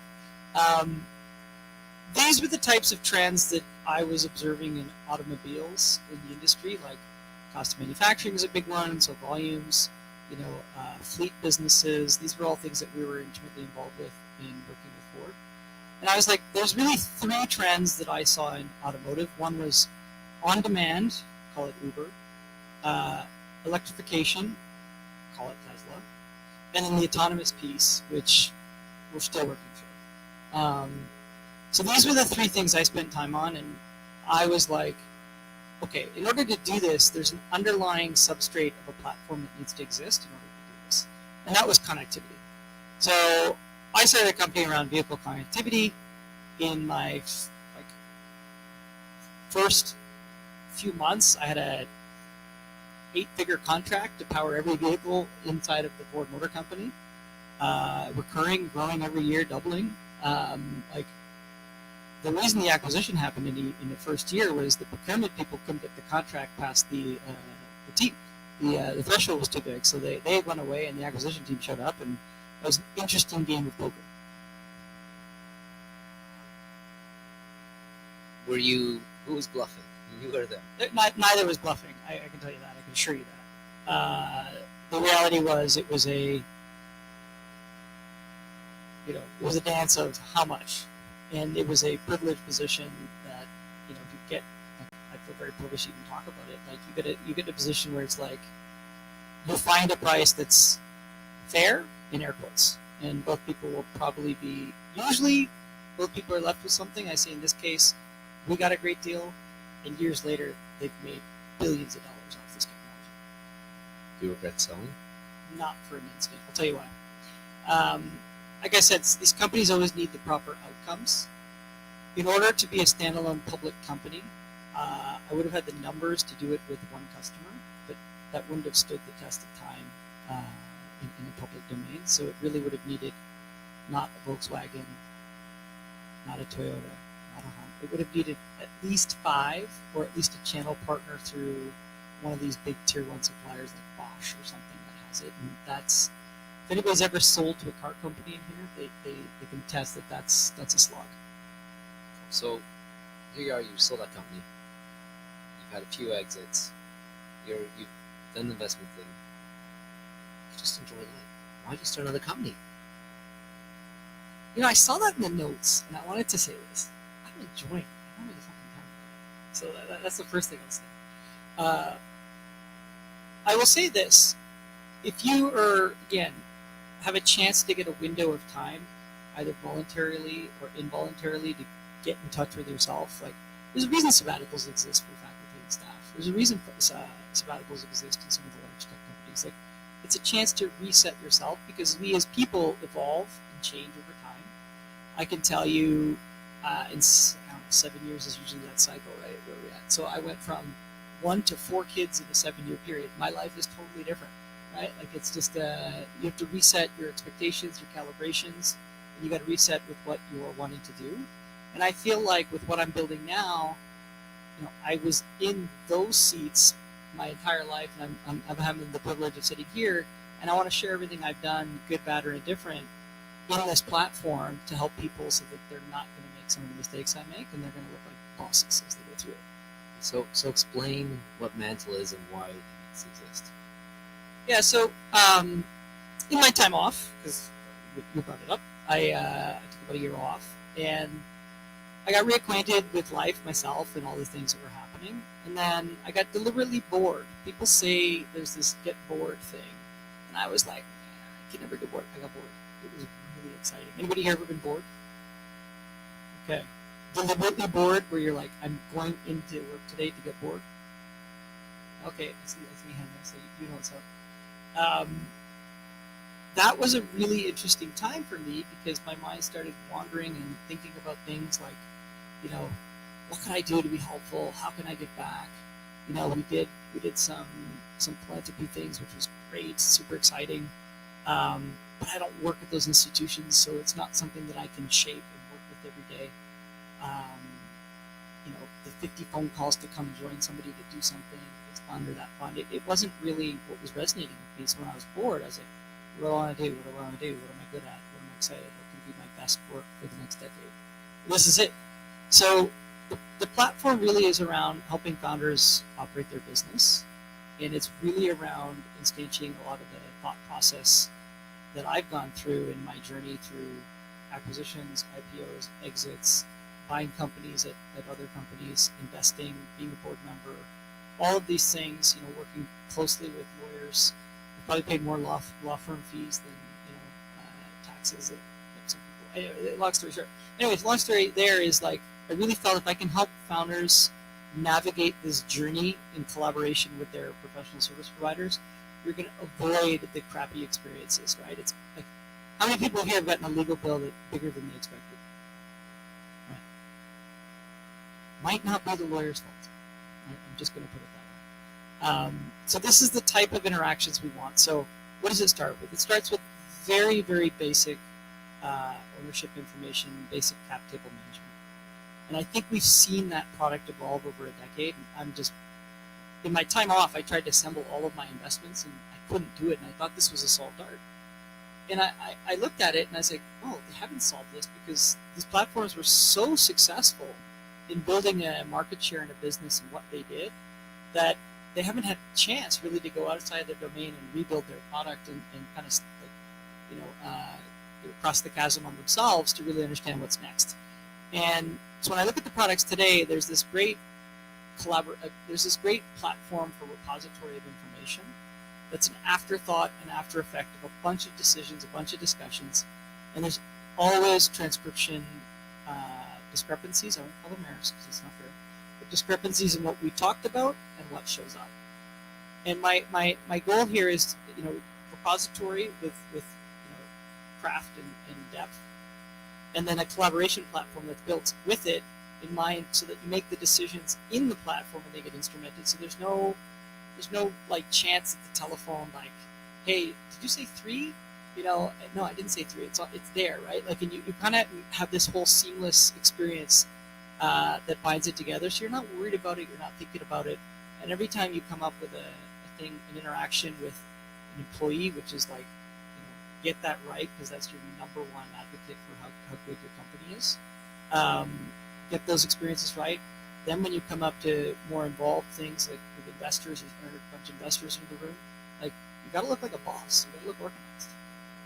These were the types of trends that I was observing in automobiles in the industry, like cost of manufacturing is a big one, so volumes, fleet businesses. These were all things that we were intimately involved with in working with Ford. And I was like, there's really 3 trends that I saw in automotive. One was on demand, call it Uber, electrification, call it Tesla, and then the autonomous piece, which we're still working through. So these were the 3 things I spent time on, and I was like, okay, in order to do this, there's an underlying substrate of a platform that needs to exist in order to do this, and that was connectivity. So I started a company around vehicle connectivity. In my first few months, I had a 8-figure contract to power every vehicle inside of the Ford Motor Company, recurring, growing every year, doubling. The reason the acquisition happened in the first year was the procurement people couldn't get the contract past the team. The threshold was too big, so they went away, and the acquisition team showed up, and it was an interesting game of poker. Who was bluffing? You or them? Neither was bluffing. I can tell you that. I can assure you that. The reality was it was a dance of how much. And it was a privileged position that, if you get, I feel very privileged to even talk about it. Like you get a position where it's like, you find a price that's fair, in air quotes, and both people will probably be, usually both people are left with something. I say in this case, we got a great deal, and years later, they've made billions of dollars off this technology. Do you regret selling? Not for an instant. I'll tell you why. Like I said, these companies always need the proper outcomes. In order to be a standalone public company, I would have had the numbers to do it with one customer, but that wouldn't have stood the test of time in the public domain. So it really would have needed not a Volkswagen, not a Toyota, not a Honda. It would have needed at least 5, or at least a channel partner through one of these big tier 1 suppliers like Bosch or something that has it. And that's, if anybody's ever sold to a car company in here, they can attest that that's a slog. So here you are, you sold that company. You've had a few exits. You've done the investment thing. You just enjoy life. Why did you start another company? You know, I saw that in the notes, and I wanted to say this. I'm enjoying it. I'm having a fucking time. So that's the first thing I'll say. I will say this. If you are, again, have a chance to get a window of time, either voluntarily or involuntarily, to get in touch with yourself, like, there's a reason sabbaticals exist for faculty and staff. There's a reason sabbaticals exist in some of the large tech companies. Like, it's a chance to reset yourself, because we as people evolve and change over time. I can tell you, in 7 years is usually that cycle, right, where we're at. So I went from 1 to 4 kids in a 7-year period. My life is totally different, right? Like, it's just you have to reset your expectations, your calibrations, and you got to reset with what you're wanting to do. And I feel like with what I'm building now, you know, I was in those seats my entire life, and I'm having the privilege of sitting here, and I want to share everything I've done, good, bad, or indifferent, in this platform to help people so that they're not going to make some of the mistakes I make, and they're going to look like bosses as they go through it. So explain what Mantle is and why it exists. Yeah, so in my time off, because you brought it up, I took about a year off, and I got reacquainted with life myself and all the things that were happening, and then I got deliberately bored. People say there's this get bored thing, and I was like, man, I can never get bored. I got bored. It was really exciting. Anybody here ever been bored? Okay. Deliberately bored, where you're like, I'm going into work today to get bored? Okay, I see hand there, so you know what's up. That was a really interesting time for me, because my mind started wandering and thinking about things like, you know, what can I do to be helpful? How can I get back? You know, we did some philanthropy things, which was great, super exciting. But I don't work at those institutions, so it's not something that I can shape and work with every day. You know, the 50 phone calls to come join somebody to do something, this fund or that fund, it wasn't really what was resonating with me. So when I was bored, I was like, what do I want to do? What do I want to do? What am I good at? What am I excited? What can be my best work for the next decade? This is it. So the platform really is around helping founders operate their business, and it's really around instantiating a lot of the thought process that I've gone through in my journey through acquisitions, IPOs, exits, buying companies at other companies, investing, being a board member, all of these things, you know, working closely with lawyers. I probably paid more law firm fees than, you know, taxes that some people. Anyway, long story short. Anyways, long story there is, like, I really felt if I can help founders navigate this journey in collaboration with their professional service providers, you're going to avoid the crappy experiences, right? It's like, how many people here have gotten a legal bill that's bigger than they expected? Right. Might not be the lawyer's fault. Right? I'm just going to put it that way. So this is the type of interactions we want. So what does it start with? It starts with very, very basic ownership information, basic cap table management. And I think we've seen that product evolve over a decade. I'm just, in my time off, I tried to assemble all of my investments, and I couldn't do it, and I thought this was a solved art. And I looked at it, and I was like, oh, they haven't solved this, because these platforms were so successful in building a market share in a business and what they did, that they haven't had a chance really to go outside their domain and rebuild their product and kind of, like, you know, cross the chasm on themselves to really understand what's next. And so when I look at the products today, there's this great platform for repository of information that's an afterthought and after effect of a bunch of decisions, a bunch of discussions, and there's always transcription discrepancies. I won't call them errors because it's not fair, but discrepancies in what we talked about and what shows up. And my goal here is, you know, repository with you know, craft and depth, and then a collaboration platform that's built with it in mind, so that you make the decisions in the platform and they get instrumented. So there's no There's no like chance at the telephone like, hey, did you say 3? You know, no, I didn't say 3. It's there, right? Like, and you kind of have this whole seamless experience that binds it together. So you're not worried about it. You're not thinking about it. And every time you come up with a thing, an interaction with an employee, which is like, get that right because that's your number one advocate for how good your company is. Get those experiences right. Then when you come up to more involved things like with investors or a bunch of investors in the room, like you got to look like a boss. You got to look organized.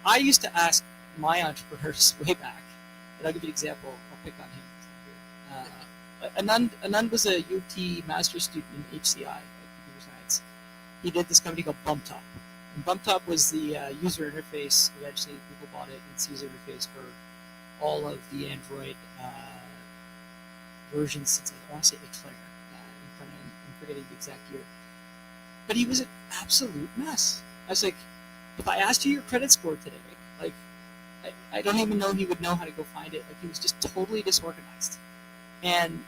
I used to ask my entrepreneurs way back, and I'll give you an example. I'll pick on him. Anand was a UT master's student in HCI, like computer science. He did this company called BumpTop. And BumpTop was the user interface. Eventually, Google bought it. It's user interface for all of the Android versions since I want to say Eclair. I'm forgetting the exact year. But he was an absolute mess. I was like, if I asked you your credit score today, like, I don't even know he would know how to go find it. Like, he was just totally disorganized. And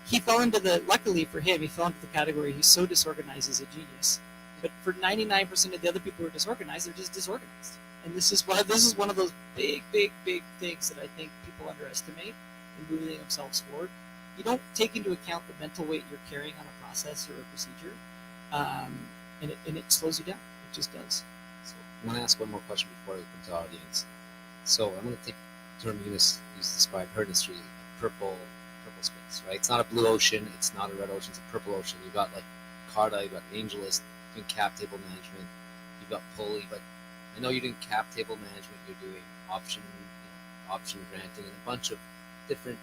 he fell into luckily for him, he fell into the category, he's so disorganized, he's a genius. But for 99% of the other people who are disorganized, they're just disorganized. And this is one of those big things that I think people underestimate in moving themselves forward. You don't take into account the mental weight you're carrying on a process or a procedure, and it slows you down. It just does. So I'm going to ask one more question before we come to the audience. So I'm going to take the term Eunice used to describe her industry, purple space, right? It's not a blue ocean, it's not a red ocean, it's a purple ocean. You've got like Carta, you've got AngelList, doing cap table management, you've got Pulley, but I know you're doing cap table management, you're doing option granting, and a bunch of different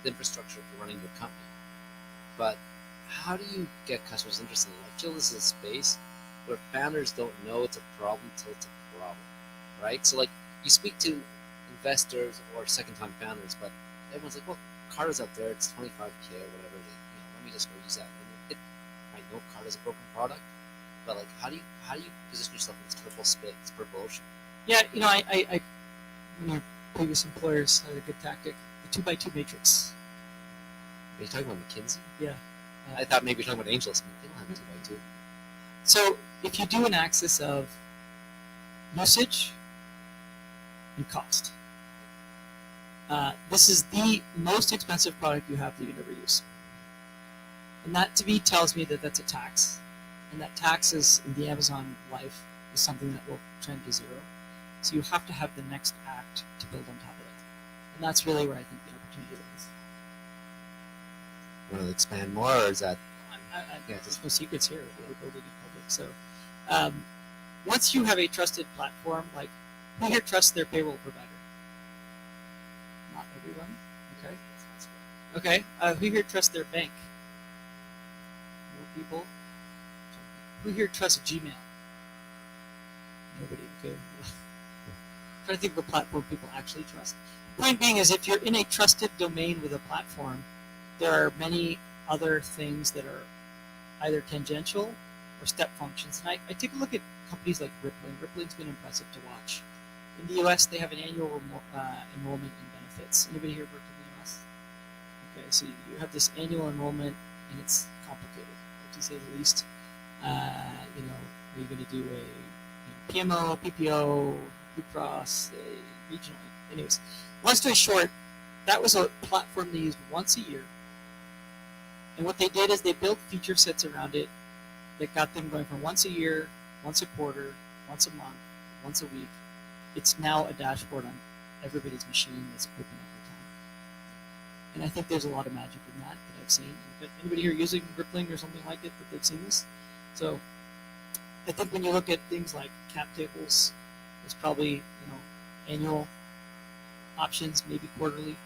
infrastructure for running your company. But how do you get customers interested? I feel this is a space where founders don't know it's a problem till it's a problem, right? So like you speak to investors or second-time founders, but everyone's like, well, Carta's out there, it's 25K or whatever. Let me just go use that. And I know Carta's a broken product, but like, how do you position yourself in this purple space, this purple ocean? Yeah, I one of our previous employers had a good tactic, the 2x2 matrix. Are you talking about McKinsey? Yeah. I thought maybe you're talking about AngelList. They don't have a 2x2. So if you do an axis of usage and cost, this is the most expensive product you have that you never use. And that to me tells me that that's a tax. And that tax is, in the Amazon life, is something that will trend to 0. So you have to have the next act to build on top of it. And that's really where I think the opportunity lies. Want to expand more, or is that? There's no secrets here. We're building in public. So once you have a trusted platform, like who here trusts their payroll provider? Not everyone. Okay. Okay. Who here trusts their bank? No people. Who here trusts Gmail? Nobody. Okay. I'm trying to think of a platform people actually trust. Point being is, if you're in a trusted domain with a platform, there are many other things that are either tangential or step functions. And I take a look at companies like Rippling. Rippling's been impressive to watch. In the U.S., they have an annual enrollment in benefits. Anybody here worked in the U.S.? Okay, so you have this annual enrollment, and it's complicated, to say the least. Are you going to do a PMO, PPO, Blue Cross, regional? Anyways, long story short, that was a platform they used once a year. And what they did is they built feature sets around it that got them going from once a year, once a quarter, once a month, once a week. It's now a dashboard on everybody's machine that's open every time. And I think there's a lot of magic in that I've seen. Anybody here using Rippling or something like it that they've seen this? So I think when you look at things like cap tables, it's probably annual options, maybe quarterly,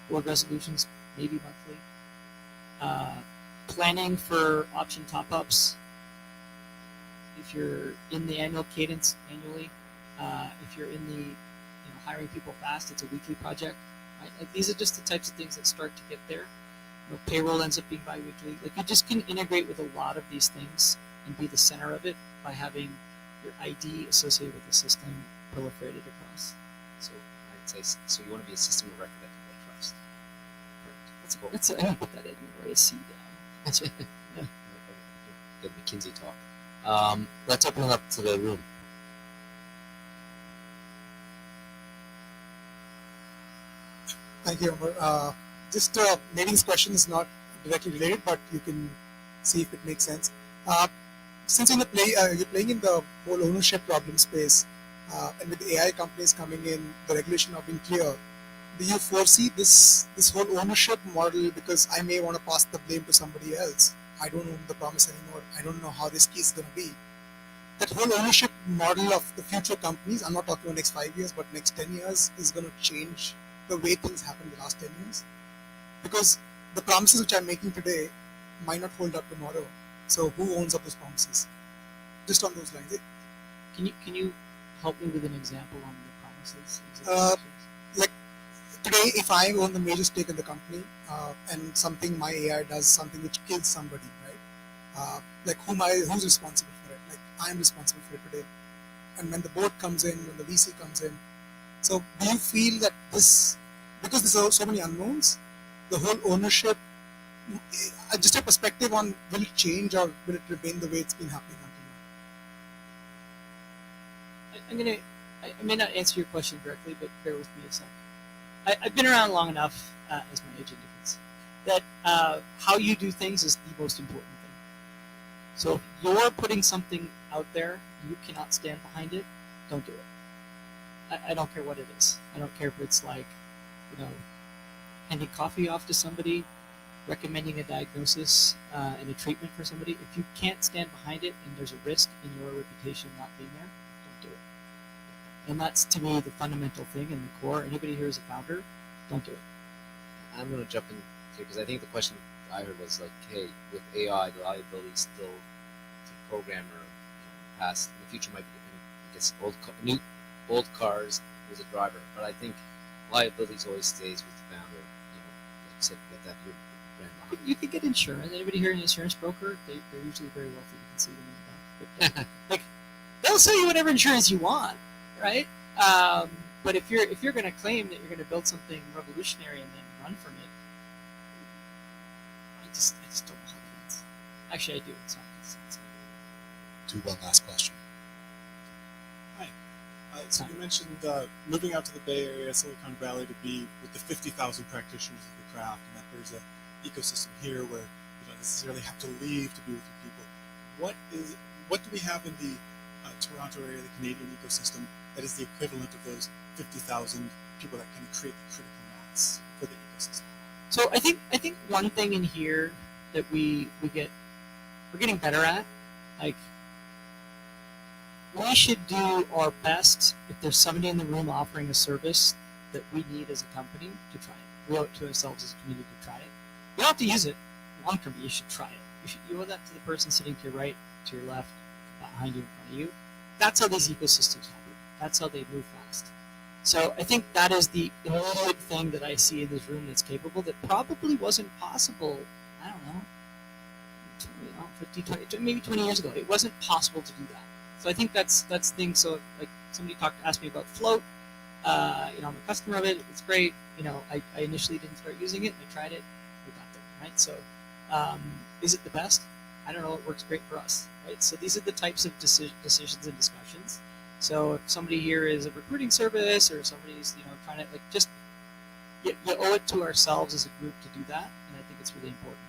board resolutions, maybe monthly. Planning for option top-ups. If you're in the annual cadence annually, if you're in the hiring people fast, it's a weekly project. Right? Like, these are just the types of things that start to get there. Payroll ends up being bi-weekly. Like, you just can integrate with a lot of these things and be the center of it by having your ID associated with the system proliferated across. So I'd say, so you want to be a system of record that people trust. That's cool. I'm gonna put that in where I see down. That's right. Yeah. good McKinsey talk. Let's open it up to the room. Thank you, Amar. Just maybe this question is not directly related, but you can see if it makes sense. Since you're playing in the whole ownership problem space, and with AI companies coming in, the regulation not being clear, do you foresee this whole ownership model? Because I may want to pass the blame to somebody else. I don't own the promise anymore. I don't know how risky it's going to be. That whole ownership model of the future companies, I'm not talking about next 5 years, but next 10 years, is going to change the way things happened the last 10 years. Because the promises which I'm making today might not hold up tomorrow. So who owns up those promises? Just on those lines. Can you help me with an example on the promises? Like today, if I own the major stake in the company, and my AI does something which kills somebody, right? Like who's responsible for it? Like I'm responsible for it today. And when the board comes in, when the VC comes in, so do you feel that because there's so many unknowns, the whole ownership, just a perspective on will it change or will it remain the way it's been happening until now? I may not answer your question directly, but bear with me a second. I've been around long enough, as my age indicates, that how you do things is the most important thing. So if you're putting something out there, you cannot stand behind it, don't do it. I don't care what it is. I don't care if it's like, handing coffee off to somebody, recommending a diagnosis and a treatment for somebody. If you can't stand behind it and there's a risk in your reputation not being there, don't do it. And that's, to me, the fundamental thing in the core. Anybody here is a founder, don't do it. I'm going to jump in here because I think the question I heard was like, hey, with AI, the liability still to programmer past in the future might be, I guess, old cars with a driver. But I think liability always stays with the founder. Like you said, you got that your brand behind. You can get insurance. Anybody here an insurance broker? They're usually very wealthy. You can see them in the back. Like they'll sell you whatever insurance you want, right? But if you're going to claim that you're going to build something revolutionary and then run from it, I just don't know how that is. Actually, I do. It's not. Do one last question. Hi. So you mentioned moving out to the Bay Area, Silicon Valley, to be with the 50,000 practitioners of the craft, and that there's an ecosystem here where you don't necessarily have to leave to be with your people. What do we have in the Toronto area, the Canadian ecosystem, that is the equivalent of those 50,000 people that can create the critical mass for the ecosystem? So I think one thing in here that we're getting better at, like, we should do our best if there's somebody in the room offering a service that we need as a company to try it. We owe it to ourselves as a community to try it. You don't have to use it long term, but you should try it. You owe that to the person sitting to your right, to your left, behind you, in front of you. That's how these ecosystems happen. That's how they move fast. So I think that is the immediate thing that I see in this room that's capable, that probably wasn't possible, I don't know, 50, 20, maybe 20 years ago. It wasn't possible to do that. So I think that's things. So like somebody asked me about Float. I'm a customer of it. It's great. I initially didn't start using it. I tried it. We got there, right? So is it the best? I don't know. It works great for us, right? So these are the types of decisions and discussions. So if somebody here is a recruiting service, or somebody's trying to just you owe it to ourselves as a group to do that, and I think it's really important.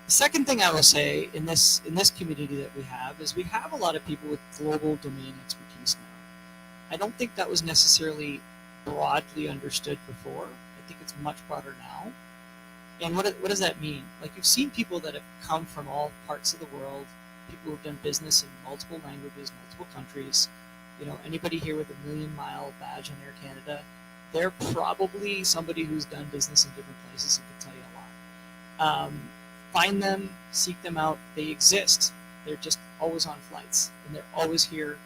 The second thing I will say in this community that we have is we have a lot of people with global domain expertise now. I don't think that was necessarily broadly understood before. I think it's much broader now. And what does that mean? Like, you've seen people that have come from all parts of the world, people who've done business in multiple languages, multiple countries. Anybody here with a 1 million mile badge on Air Canada, they're probably somebody who's done business in different places and can tell you a lot. Find them, seek them out. They exist. They're just always on flights, and they're always here.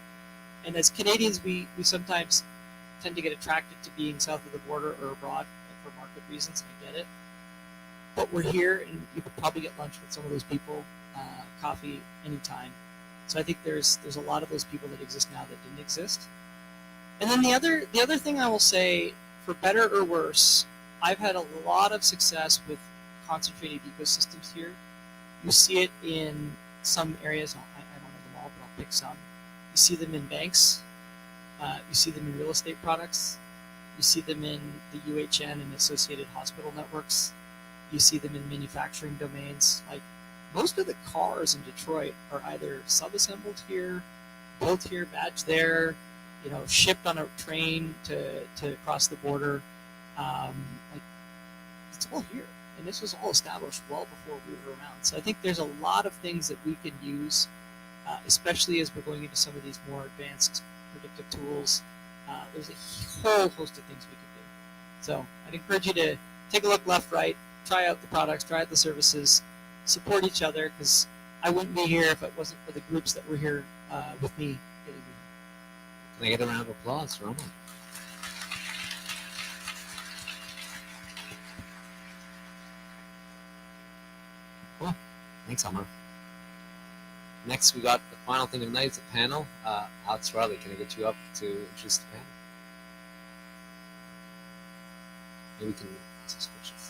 And as Canadians, we sometimes tend to get attracted to being south of the border or abroad for market reasons. I get it. But we're here, and you could probably get lunch with some of those people, coffee, anytime. So I think there's a lot of those people that exist now that didn't exist. And then the other thing I will say, for better or worse, I've had a lot of success with concentrated ecosystems here. You see it in some areas, I don't know them all, but I'll pick some. You see them in banks. You see them in real estate products. You see them in the UHN and associated hospital networks. You see them in manufacturing domains. Like most of the cars in Detroit are either sub-assembled here, built here, badged there, shipped on a train to cross the border. Like it's all here, and this was all established well before we were around. So I think there's a lot of things that we can use, especially as we're going into some of these more advanced predictive tools. There's a whole host of things we can do. So I'd encourage you to take a look left, right, try out the products, try out the services, support each other, because I wouldn't be here if it wasn't for the groups that were here with me. Can I get a round of applause for Amar? Cool. Thanks, Amar. Next, we got the final thing of the night. It's a panel. Alex Reilly, can I get you up to introduce the panel? Maybe we can ask some questions.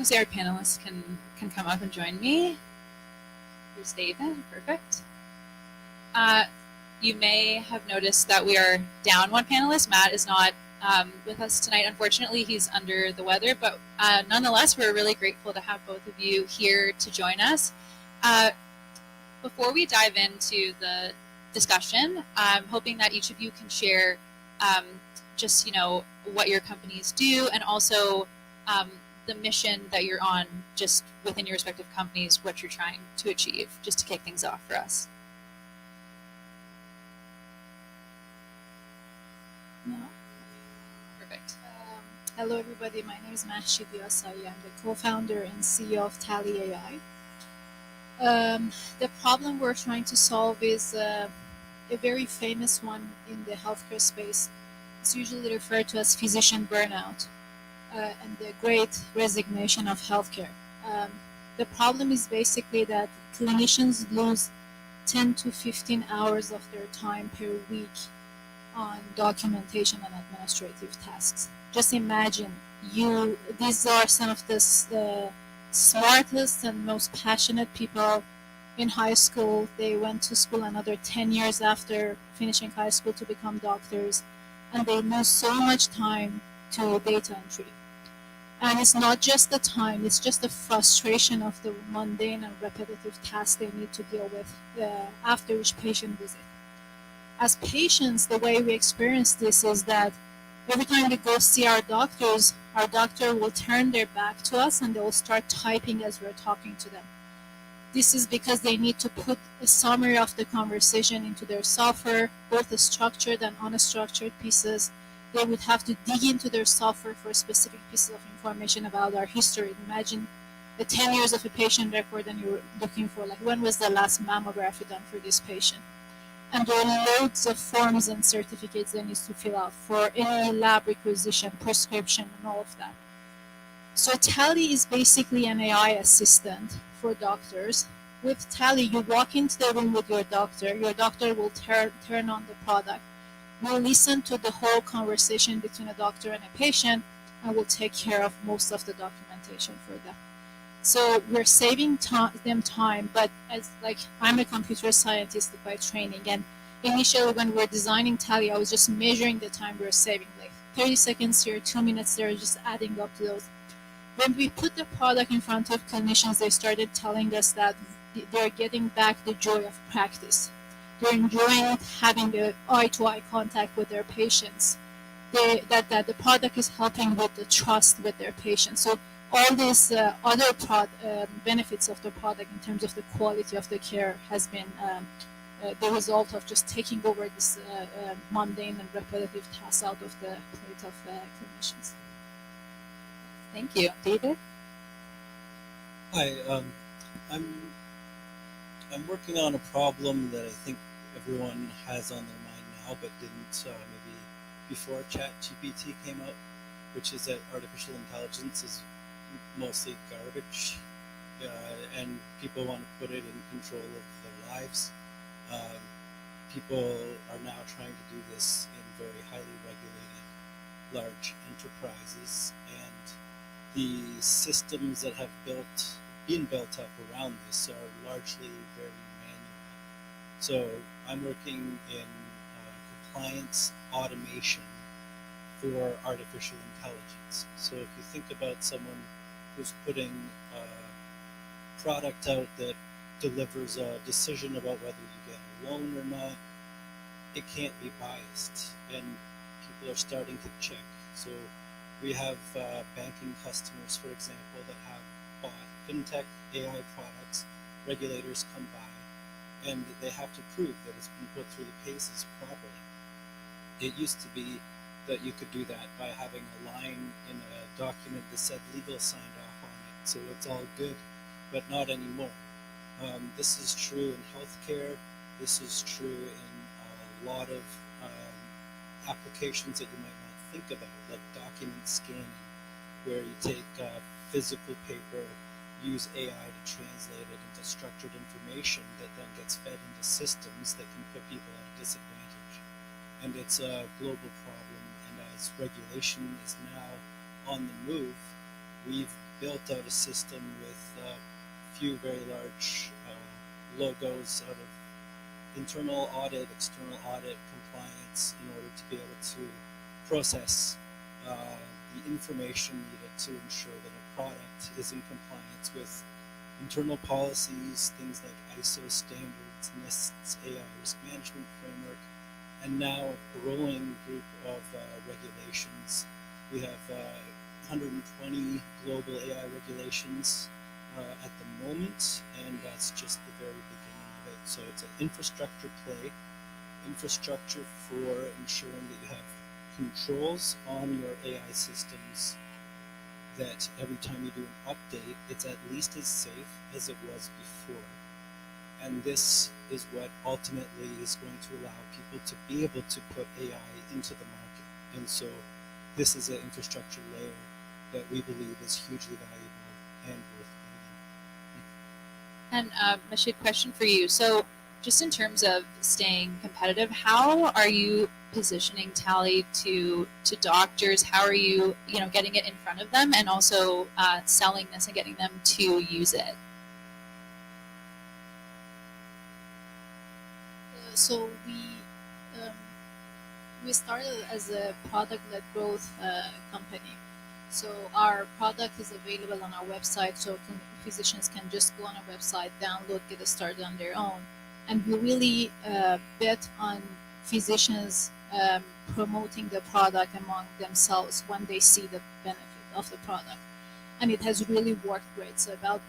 So our panelists can come up and join me. Here's David. Perfect. You may have noticed that we are down one panelist. Matt is not with us tonight. Unfortunately, he's under the weather, but nonetheless, we're really grateful to have both of you here to join us. Before we dive into the discussion, I'm hoping that each of you can share just, what your companies do, and also the mission that you're on just within your respective companies, what you're trying to achieve, just to kick things off for us. No? Perfect. Hello, everybody. My name is Mahshid Yassaei. I'm the co-founder and CEO of Tally AI. The problem we're trying to solve is a very famous one in the healthcare space. It's usually referred to as physician burnout and the great resignation of healthcare. The problem is basically that clinicians lose 10 to 15 hours of their time per week on documentation and administrative tasks. Just imagine, these are some of the smartest and most passionate people in high school. They went to school another 10 years after finishing high school to become doctors, and they lose so much time to data entry. And it's not just the time, it's just the frustration of the mundane and repetitive tasks they need to deal with after each patient visit. As patients, the way we experience this is that every time we go see our doctor will turn their back to us and they will start typing as we're talking to them. This is because they need to put a summary of the conversation into their software, both the structured and unstructured pieces. They would have to dig into their software for specific pieces of information about our history. Imagine the 10 years of a patient record and you're looking for, like, when was the last mammography done for this patient? And there are loads of forms and certificates they need to fill out for any lab requisition, prescription, and all of that. So Tally is basically an AI assistant for doctors. With Tally, you walk into the room with your doctor will turn on the product, will listen to the whole conversation between a doctor and a patient, and will take care of most of the documentation for them. So we're saving them time, but I'm a computer scientist by training, and initially when we were designing Tally, I was just measuring the time we were saving, like 30 seconds here, 2 minutes there, just adding up to those. When we put the product in front of clinicians, they started telling us that they're getting back the joy of practice. They're enjoying having the eye-to-eye contact with their patients. That the product is helping with the trust with their patients. So all these other benefits of the product in terms of the quality of the care has been the result of just taking over this mundane and repetitive tasks out of the plate of clinicians. Thank you. David? Hi, I'm working on a problem that I think everyone has on their mind now, but didn't maybe before ChatGPT came out, which is that artificial intelligence is mostly garbage, and people want to put it in control of their lives. People are now trying to do this in very highly regulated large enterprises, and the systems that have been built up around this are largely very manual. So I'm working in compliance automation for artificial intelligence. So if you think about someone who's putting a product out that delivers a decision about whether you get a loan or not, it can't be biased, and people are starting to check. So we have banking customers, for example, that have bought fintech AI products. Regulators come by, and they have to prove that it's been put through the paces properly. It used to be that you could do that by having a line in a document that said legal signed off on it, so it's all good, but not anymore. This is true in healthcare. This is true in a lot of applications that you might not think about, like document scanning, where you take physical paper, use AI to translate it into structured information that then gets fed into systems that can put people at a disadvantage. And it's a global problem, and as regulation is now on the move, we've built out a system with a few very large logos out of internal audit, external audit, compliance, in order to be able to process the information needed to ensure that a product is in compliance with internal policies, things like ISO standards, NIST's AI risk management framework, and now a growing group of regulations. We have 120 global AI regulations at the moment, and that's just the very beginning of it. So it's an infrastructure play, infrastructure for ensuring that you have controls on your AI systems, that every time you do an update, it's at least as safe as it was before. And this is what ultimately is going to allow people to be able to put AI into the market. And so this is an infrastructure layer that we believe is hugely valuable and worth building. And Mahshid, question for you. So just in terms of staying competitive, how are you positioning Tally to doctors? How are you, getting it in front of them, and also selling this and getting them to use it? So we started as a product-led growth company. So our product is available on our website, so physicians can just go on our website, download, get it started on their own. And we really bet on physicians promoting the product among themselves when they see the benefit of the product. And it has really worked great. So about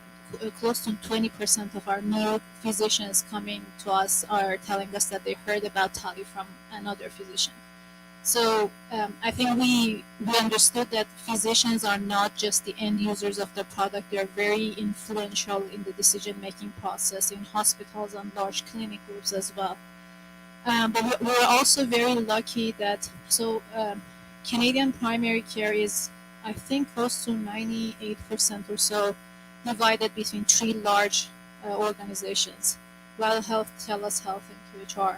close to 20% of our new physicians coming to us are telling us that they heard about Tally from another physician. So I think we understood that physicians are not just the end users of the product. They are very influential in the decision-making process in hospitals and large clinic groups as well. But we're also very lucky that, Canadian primary care is, I think, close to 98% or so divided between three large organizations: Well Health, TELUS Health, and QHR.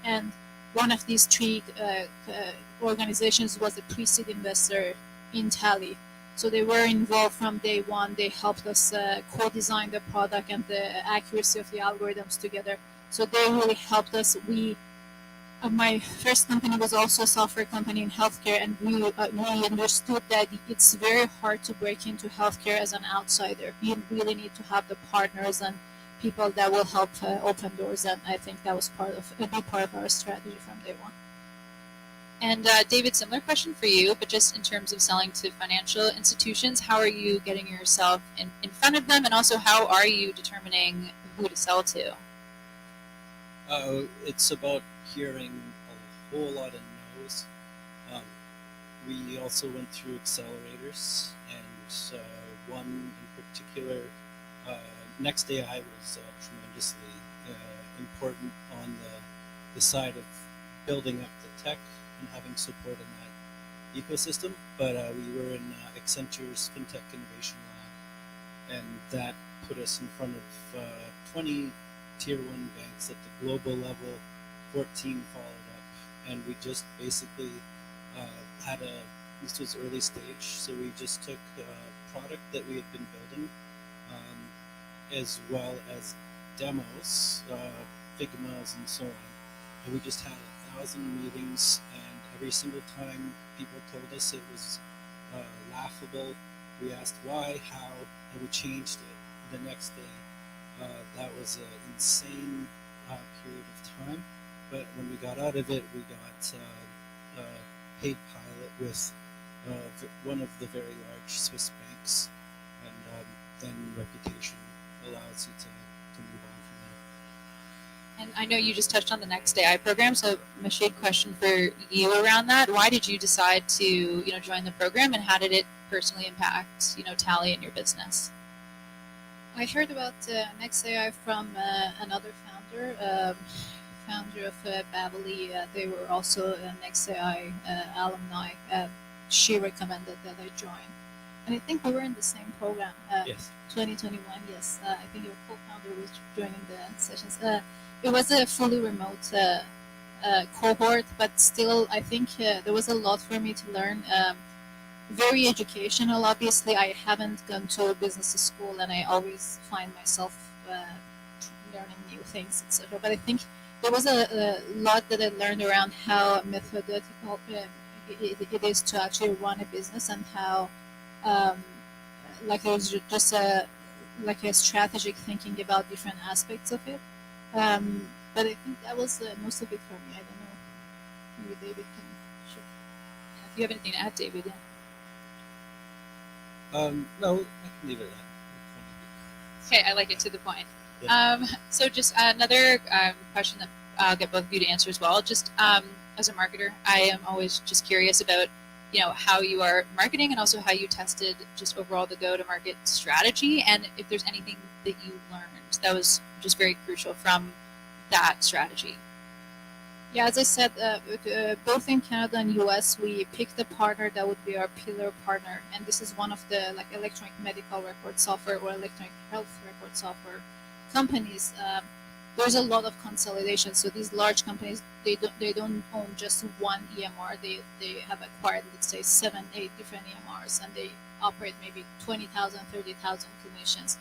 And one of these three organizations was a pre-seed investor in Tally. So they were involved from day one. They helped us co-design the product and the accuracy of the algorithms together. So they really helped us. My first company was also a software company in healthcare, and we understood that it's very hard to break into healthcare as an outsider. You really need to have the partners and people that will help open doors, and I think that was a big part of our strategy from day one. And David, similar question for you, but just in terms of selling to financial institutions, how are you getting yourself in front of them, and also how are you determining who to sell to? It's about hearing a whole lot of no's. We also went through accelerators, and one in particular, Next AI was tremendously important on the side of building up the tech and having support in that ecosystem. But we were in Accenture's FinTech Innovation Lab, and that put us in front of 20 Tier 1 banks at the global level. 14 followed up, and we just basically had a This was early stage, so we just took a product that we had been building, as well as demos, Figmas, and so on. And we just had 1,000 meetings, and every single time people told us it was laughable, we asked why, how, and we changed it the next day. That was an insane period of time, but when we got out of it, we got a paid pilot with one of the very large Swiss banks, and then reputation allows you to move on from there. And I know you just touched on the Next AI program, so Mahshid, question for you around that. Why did you decide to join the program, and how did it personally impact Tally and your business? I heard about Next AI from another founder, founder of Babely. They were also Next AI alumni. She recommended that I join. And I think we were in the same program. Yes. 2021, yes. I think your co-founder was joining the sessions. It was a fully remote cohort, but still, I think there was a lot for me to learn. Very educational. Obviously, I haven't gone to a business school, and I always find myself learning new things, etc. But I think there was a lot that I learned around how methodical it is to actually run a business, and how there's just a strategic thinking about different aspects of it. But I think that was most of it for me. I don't know. Maybe David can share. If you have anything to add, David, yeah. No, I can leave it at that. Okay, I like it to the point. Yeah. So just another question that I'll get both of you to answer as well. Just as a marketer, I am always just curious about how you are marketing, and also how you tested just overall the go-to-market strategy, and if there's anything that you learned that was just very crucial from that strategy. Yeah, as I said, both in Canada and US, we picked a partner that would be our pillar partner, and this is one of the electronic medical record software or electronic health record software companies. There's a lot of consolidation. So these large companies, they don't own just one EMR. They have acquired, let's say, 7-8 different EMRs, and they operate maybe 20,000, 30,000 clinicians.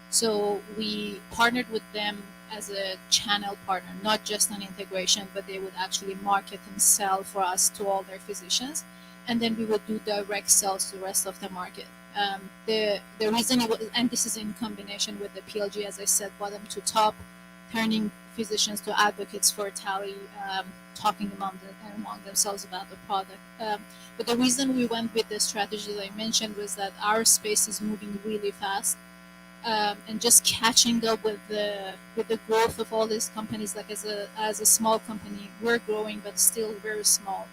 So we partnered with them as a channel partner, not just an integration, but they would actually market and sell for us to all their physicians, and then we would do direct sales to the rest of the market. The reason it was, and this is in combination with the PLG, as I said, bottom to top, turning physicians to advocates for Tally, talking among themselves about the product. But the reason we went with the strategy that I mentioned was that our space is moving really fast. And just catching up with the growth of all these companies. Like as a small company, we're growing, but still very small.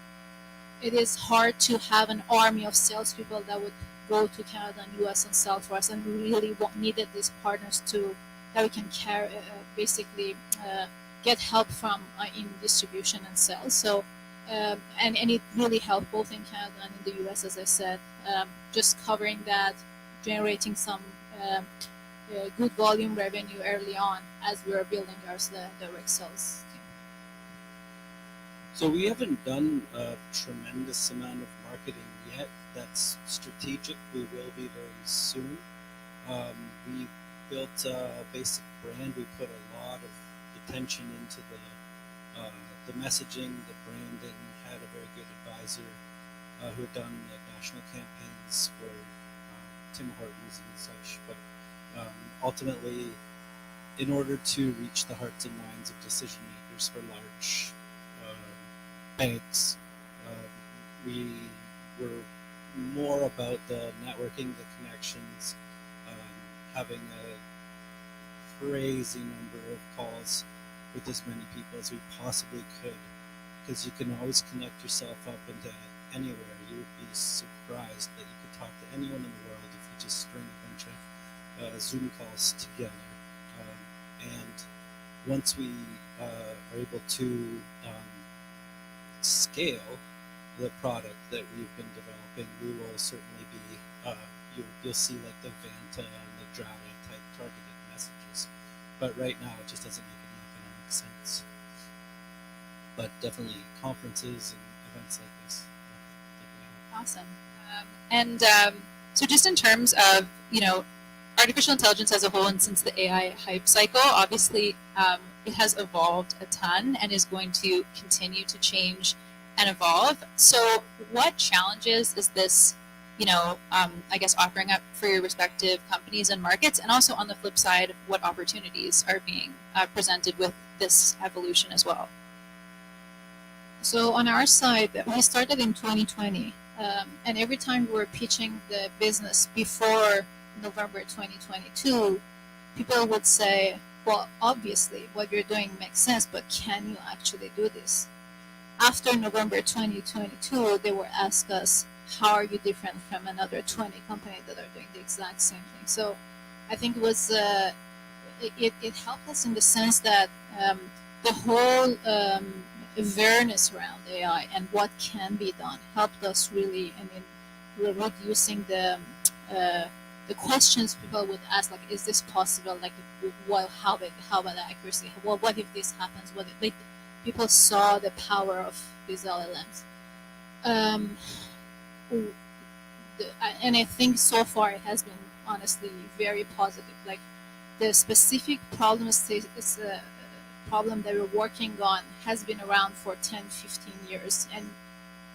It is hard to have an army of salespeople that would go to Canada and US and sell for us, and we really needed these partners that we can basically get help from in distribution and sales. So and it really helped both in Canada and in the US, as I said, just covering that, generating some good volume revenue early on as we were building our direct sales team. So we haven't done a tremendous amount of marketing yet. That's strategic. We will be very soon. We built a basic brand. We put a lot of attention into the messaging, the branding. Had a very good advisor who had done national campaigns for Tim Hortons and such. But ultimately, in order to reach the hearts and minds of decision makers for large banks, we were more about the networking, the connections, having a crazy number of calls with as many people as we possibly could, because you can always connect yourself up into anywhere. You would be surprised that you could talk to anyone in the world if you just string a bunch of Zoom calls together. And once we are able to scale the product that we've been developing, we will certainly be, you'll see like the Vanta and the Drata type targeted messages. But right now it just doesn't make any economic sense. But definitely conferences and events like this. Awesome. So just in terms of, artificial intelligence as a whole, and since the AI hype cycle, obviously it has evolved a ton and is going to continue to change and evolve. So what challenges is this, I guess, offering up for your respective companies and markets? And also on the flip side, what opportunities are being presented with this evolution as well? So on our side, we started in 2020, and every time we were pitching the business before November 2022, people would say, well, obviously what you're doing makes sense, but can you actually do this? After November 2022, they would ask us, how are you different from another 20 companies that are doing the exact same thing? So I think it was, it helped us in the sense that the whole awareness around AI and what can be done helped us really, reducing the questions people would ask, like, is this possible? Like, how about accuracy? Well, what if this happens? People saw the power of these LLMs. And I think so far it has been honestly very positive. Like, the specific problem that we're working on has been around for 10, 15 years, and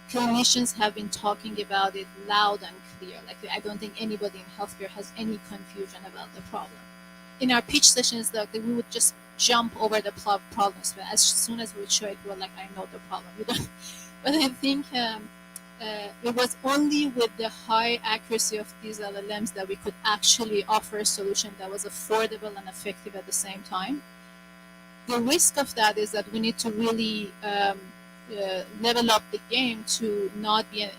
clinicians have been talking about it loud and clear. Like, I don't think anybody in healthcare has any confusion about the problem. In our pitch sessions, we would just jump over the problems, but as soon as we would show it, we were like, I know the problem. But I think it was only with the high accuracy of these LLMs that we could actually offer a solution that was affordable and effective at the same time. The risk of that is that we need to really level up the game to not be a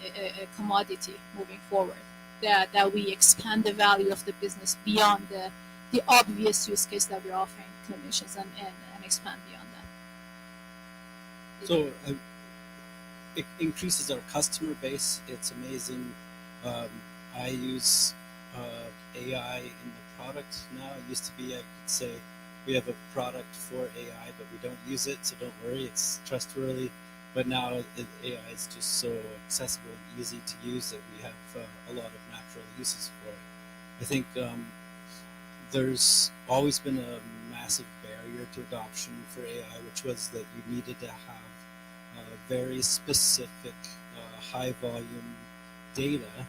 commodity moving forward. That we expand the value of the business beyond the obvious use case that we're offering clinicians and expand beyond that. So it increases our customer base. It's amazing. I use AI in the product now. It used to be I could say we have a product for AI, but we don't use it, so don't worry, it's trustworthy. But now AI is just so accessible and easy to use that we have a lot of natural uses for it. I think there's always been a massive barrier to adoption for AI, which was that you needed to have very specific high volume data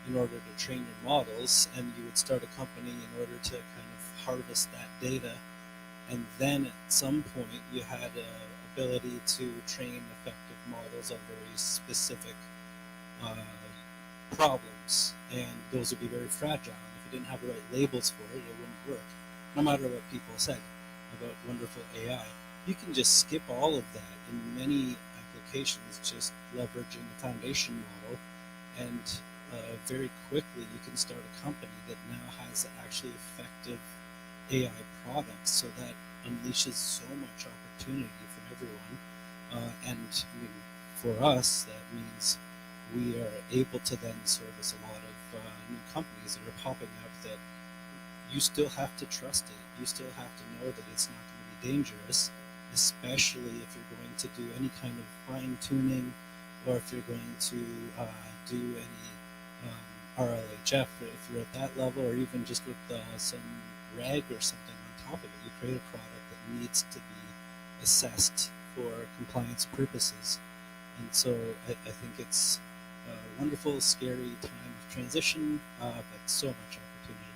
in order to train your models, and you would start a company in order to kind of harvest that data, and then at some point you had a ability to train effective models on very specific problems, and those would be very fragile. If you didn't have the right labels for it, it wouldn't work. No matter what people said about wonderful AI, you can just skip all of that in many applications, just leveraging a foundation model, and very quickly you can start a company that now has actually effective AI products, so that unleashes so much opportunity for everyone. And I mean, for us, that means we are able to then service a lot of new companies that are popping up that you still have to trust it. You still have to know that it's not going to be dangerous, especially if you're going to do any kind of fine tuning, or if you're going to do any RLHF, if you're at that level, or even just with some reg or something on top of it. You create a product that needs to be assessed for compliance purposes. And so I think it's a wonderful, scary time of transition, but so much opportunity.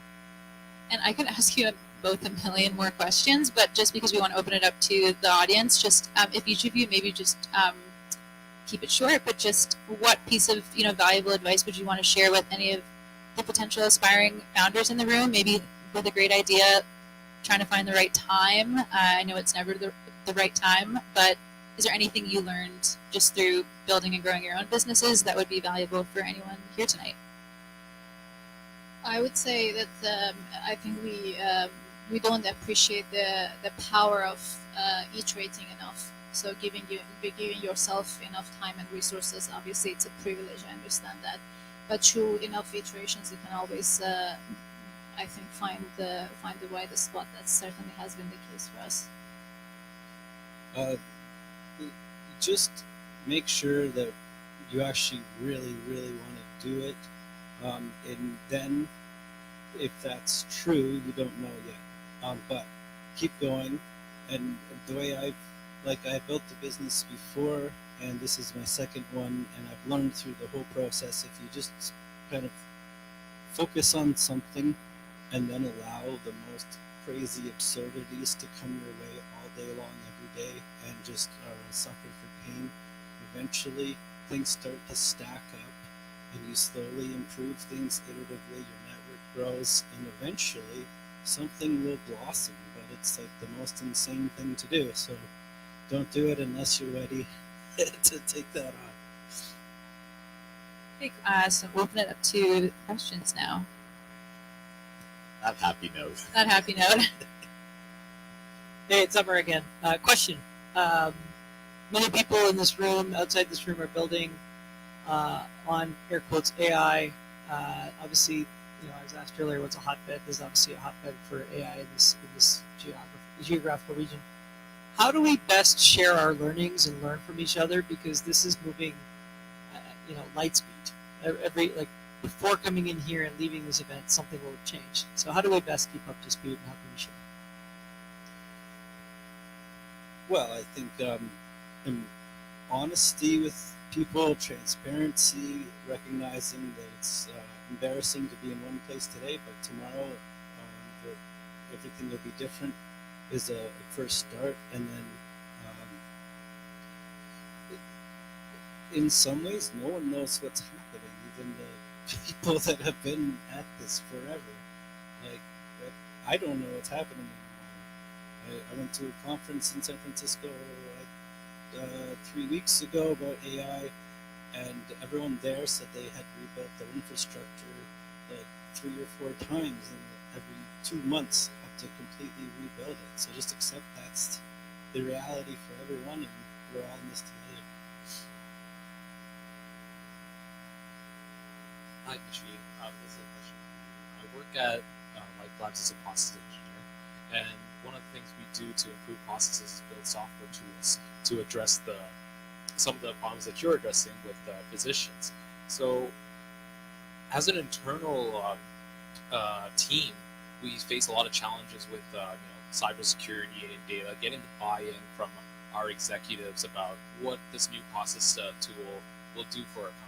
And I could ask you both a million more questions, but just because we want to open it up to the audience, just if each of you maybe just keep it short, but just what piece of valuable advice would you want to share with any of the potential aspiring founders in the room, maybe with a great idea, trying to find the right time? I know it's never the right time, but is there anything you learned just through building and growing your own businesses that would be valuable for anyone here tonight? I would say that I think we don't appreciate the power of iterating enough. So giving yourself enough time and resources. Obviously, it's a privilege. I understand that, but through enough iterations, you can always, I think, find the right spot. That certainly has been the case for us. Just make sure that you actually really, really want to do it. And then, if that's true, you don't know yet. But keep going. And the way I built the business before, and this is my second one, and I've learned through the whole process, if you just kind of focus on something and then allow the most crazy absurdities to come your way all day long, every day, and just suffer for pain, eventually things start to stack up and you slowly improve things iteratively, your network grows, and eventually something will blossom. But it's like the most insane thing to do, so don't do it unless you're ready to take that on. Okay, so we'll open it up to questions now. That happy note. That happy note. Hey, it's Amar again. Question. Many people in this room, outside this room, are building on air quotes AI. Obviously, I was asked earlier, what's a hotbed? There's obviously a hotbed for AI in this geographical region. How do we best share our learnings and learn from each other? Because this is moving, light speed. Before coming in here and leaving this event, something will have changed. So how do we best keep up to speed, and how can we share? Well, I think honesty with people, transparency, recognizing that it's embarrassing to be in one place today, but tomorrow everything will be different, is a first start. And then in some ways, no one knows what's happening, even the people that have been at this forever. I don't know what's happening anymore. I went to a conference in San Francisco 3 weeks ago about AI, and everyone there said they had rebuilt their infrastructure 3 or 4 times, and every 2 months have to completely rebuild it. So just accept that's the reality for everyone, and we're all in this together. Hi, Mahshid. This is a question. I work at Life Labs as a process engineer, and one of the things we do to improve processes is build software tools to address some of the problems that you're addressing with physicians. So, as an internal team, we face a lot of challenges with cybersecurity and data, getting the buy-in from our executives about what this new process tool will do for our company.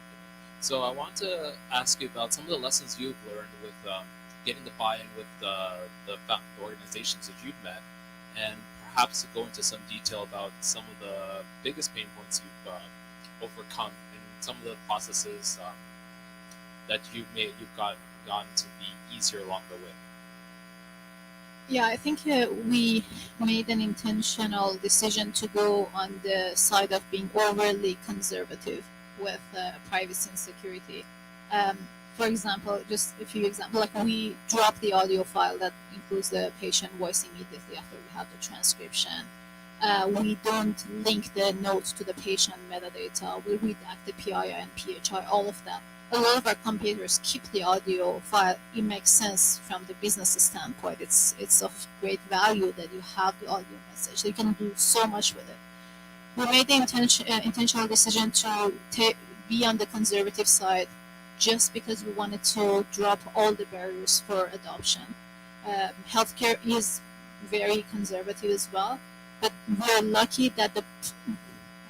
So I want to ask you about some of the lessons you've learned with getting the buy-in with the organizations that you've met, and perhaps to go into some detail about some of the biggest pain points you've overcome and some of the processes that you've gotten to be easier along the way. Yeah, I think we made an intentional decision to go on the side of being overly conservative with privacy and security. For example, just a few examples, like we drop the audio file that includes the patient voice immediately after we have the transcription. We don't link the notes to the patient metadata. We redact the PII and PHI, all of that. A lot of our competitors keep the audio file. It makes sense from the business standpoint. It's of great value that you have the audio message. You can do so much with it. We made the intentional decision to be on the conservative side just because we wanted to drop all the barriers for adoption. Healthcare is very conservative as well, but we're lucky that I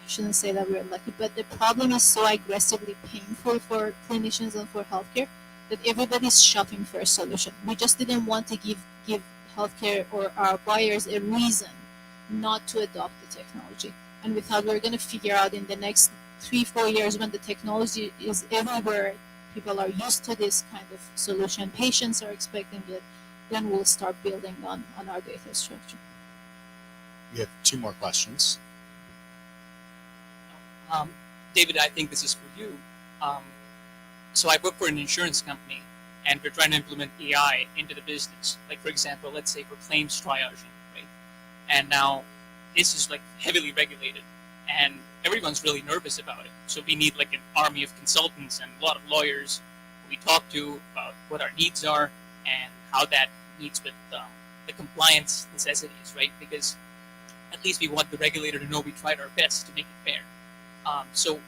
shouldn't say that we're lucky, but the problem is so aggressively painful for clinicians and for healthcare that everybody's shopping for a solution. We just didn't want to give healthcare or our buyers a reason not to adopt the technology. And we thought we were going to figure out in the next 3-4 years, when the technology is everywhere, people are used to this kind of solution, patients are expecting it, then we'll start building on our data structure. We have 2 more questions. David, I think this is for you. So I work for an insurance company, and we're trying to implement AI into the business. Like, for example, let's say for claims triaging, right? And now this is like heavily regulated, and everyone's really nervous about it. So we need like an army of consultants and a lot of lawyers who we talk to about what our needs are and how that meets with the compliance necessities, right? Because at least we want the regulator to know we tried our best to make it fair. So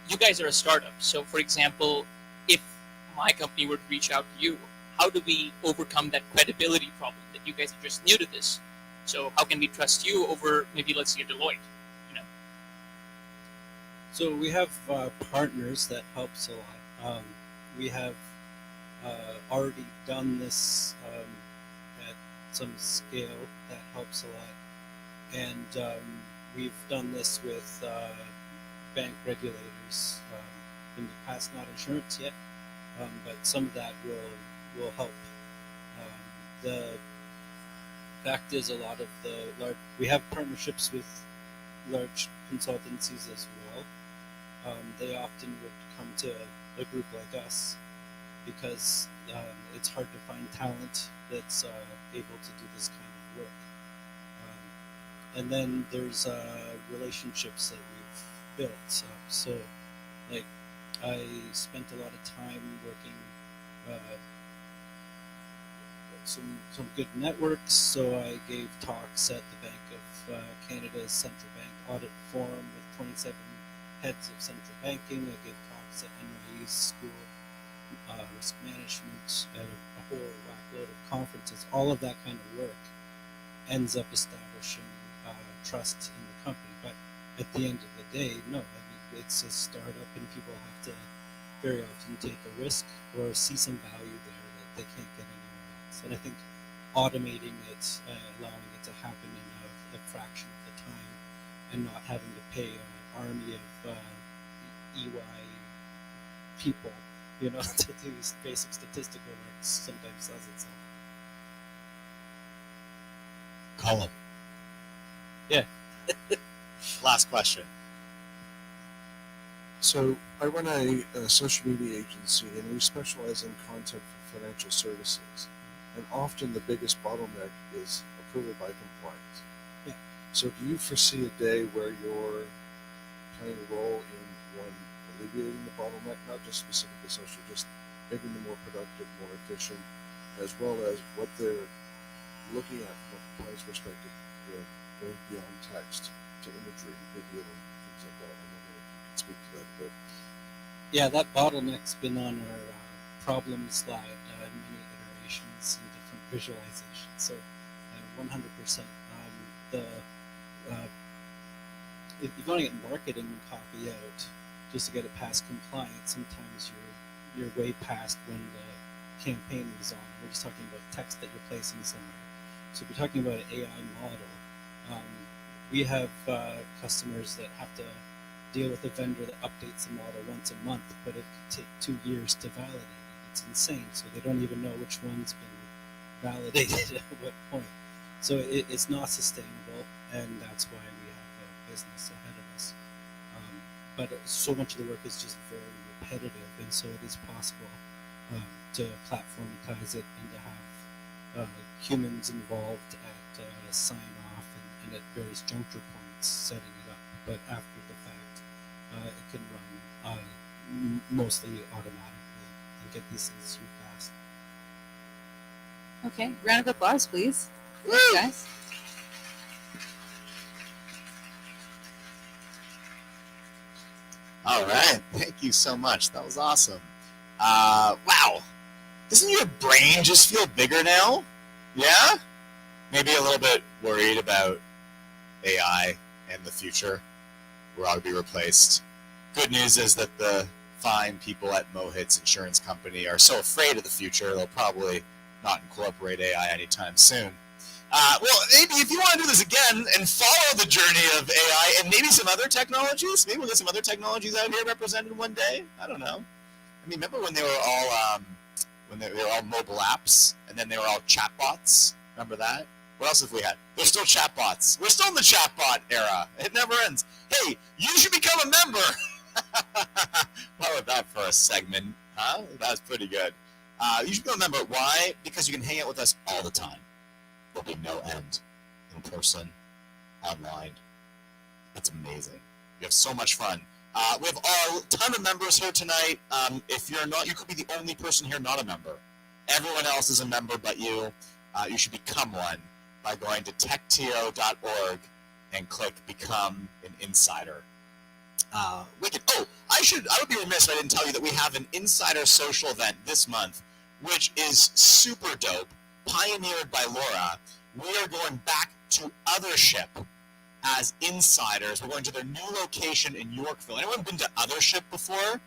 you guys are a startup. So, for example, if my company were to reach out to you, how do we overcome that credibility problem that you guys are just new to this? So, how can we trust you over maybe, let's say, Deloitte? So we have partners that helps a lot. We have already done this at some scale that helps a lot, and we've done this with bank regulators in the past, not insurance yet, but some of that will help. The fact is, a lot of we have partnerships with large consultancies as well. They often would come to a group like us because it's hard to find talent that's able to do this kind of work. And then there's relationships that we've built. So like, I spent a lot of time working some good networks. So I gave talks at the Bank of Canada's Central Bank Audit Forum with 27 heads of central banking. I gave talks at NYU's School of Risk Management at a whole whackload of conferences. All of that kind of work ends up establishing trust in the company. But at the end of the day, no, I mean, it's a startup and people have to very often take a risk or see some value there that they can't get anywhere else. And I think automating it, allowing it to happen in a fraction of the time and not having to pay an army of EY people, to do basic statistical work sometimes sells itself. Colin. Yeah. Last question. So I run a social media agency, and we specialize in content for financial services. And often the biggest bottleneck is approval by compliance. Yeah. So do you foresee a day where you're playing a role in one, alleviating the bottleneck, not just specifically social, just making them more productive, more efficient, as well as what they're looking at from a compliance perspective, going beyond text to imagery, video, things like that? I'm wondering if you could speak to that a bit. Yeah, that bottleneck's been on our problem slide in many iterations and different visualizations. So 100%. If you want to get marketing copy out just to get it past compliance, sometimes you're way past when the campaign is on. We're just talking about text that you're placing somewhere. So if you're talking about an AI model, we have customers that have to deal with a vendor that updates the model once a month, but it could take 2 years to validate it. It's insane. So they don't even know which one's been validated at what point. So it's not sustainable, and that's why we have a business ahead of us. But so much of the work is just very repetitive, and so it is possible to platformatize it and to have humans involved at sign off and at various juncture points setting it up. But after the fact, it can run mostly automatically and get these things through fast. Okay, round of applause, please. Thanks, guys. All right. Thank you so much. That was awesome. Wow. Doesn't your brain just feel bigger now? Yeah? Maybe a little bit worried about AI and the future. We're all to be replaced. Good news is that the fine people at Mohit's insurance company are so afraid of the future, they'll probably not incorporate AI anytime soon. Well, maybe if you want to do this again and follow the journey of AI and maybe some other technologies, maybe we'll get some other technologies out here represented one day. I don't know. I mean, remember when they were all mobile apps and then they were all chatbots? Remember that? What else have we had? There's still chatbots. We're still in the chatbot era. It never ends. Hey, you should become a member. What was that for a segment? Huh? That was pretty good. You should become a member. Why? Because you can hang out with us all the time. There'll be no end. In person, online. That's amazing. We have so much fun. We have a ton of members here tonight. If you're not, you could be the only person here not a member. Everyone else is a member but you. You should become one by going to techto.org and click Become an Insider. Wicked. Oh, I would be remiss if I didn't tell you that we have an insider social event this month, which is super dope, pioneered by Laura. We are going back to Othership as insiders. We're going to their new location in Yorkville. Anyone been to Othership before?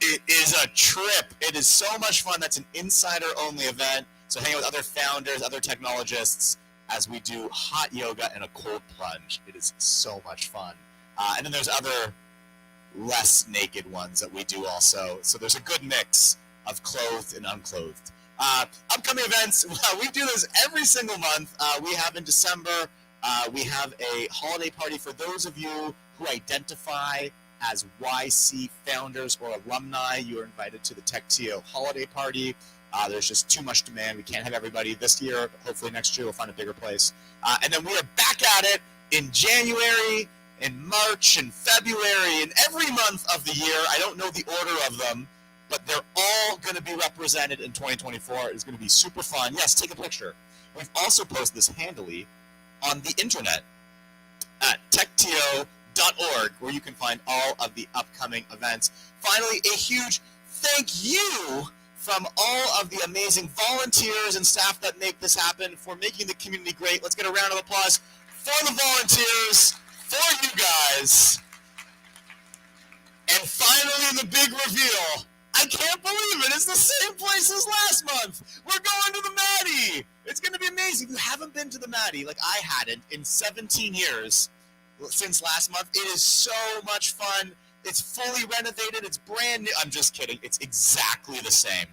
It is a trip. It is so much fun. That's an insider-only event. So hang out with other founders, other technologists, as we do hot yoga and a cold plunge. It is so much fun. And then there's other less naked ones that we do also. So there's a good mix of clothed and unclothed. Upcoming events, we do this every single month. We have in December, we have a holiday party for those of you who identify as YC founders or alumni. You are invited to the TechTO holiday party. There's just too much demand. We can't have everybody this year, but hopefully next year we'll find a bigger place. And then we are back at it in January, in March, and February, and every month of the year. I don't know the order of them, but they're all going to be represented in 2024. It's going to be super fun. Yes, take a picture. We've also posted this handily on the internet at TechTO.org, where you can find all of the upcoming events. Finally, a huge thank you from all of the amazing volunteers and staff that make this happen for making the community great. Let's get a round of applause for the volunteers, for you guys. And finally, the big reveal. I can't believe it. It's the same place as last month. We're going to the Maddie. It's going to be amazing. If you haven't been to the Maddie, like I hadn't in 17 years since last month, it is so much fun. It's fully renovated. It's brand new. I'm just kidding. It's exactly the same.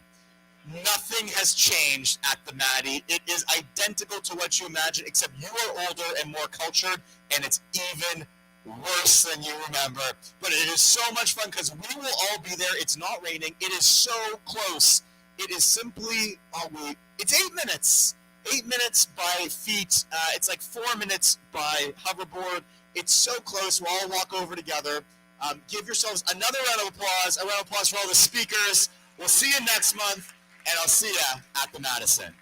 Nothing has changed at the Maddie. It is identical to what you imagine, except you are older and more cultured, and it's even worse than you remember. But it is so much fun because we will all be there. It's not raining. It is so close. It is simply, it's 8 minutes. 8 minutes by feet. It's like 4 minutes by hoverboard. It's so close. We'll all walk over together. Give yourselves another round of applause. A round of applause for all the speakers. We'll see you next month, and I'll see you at the Madison.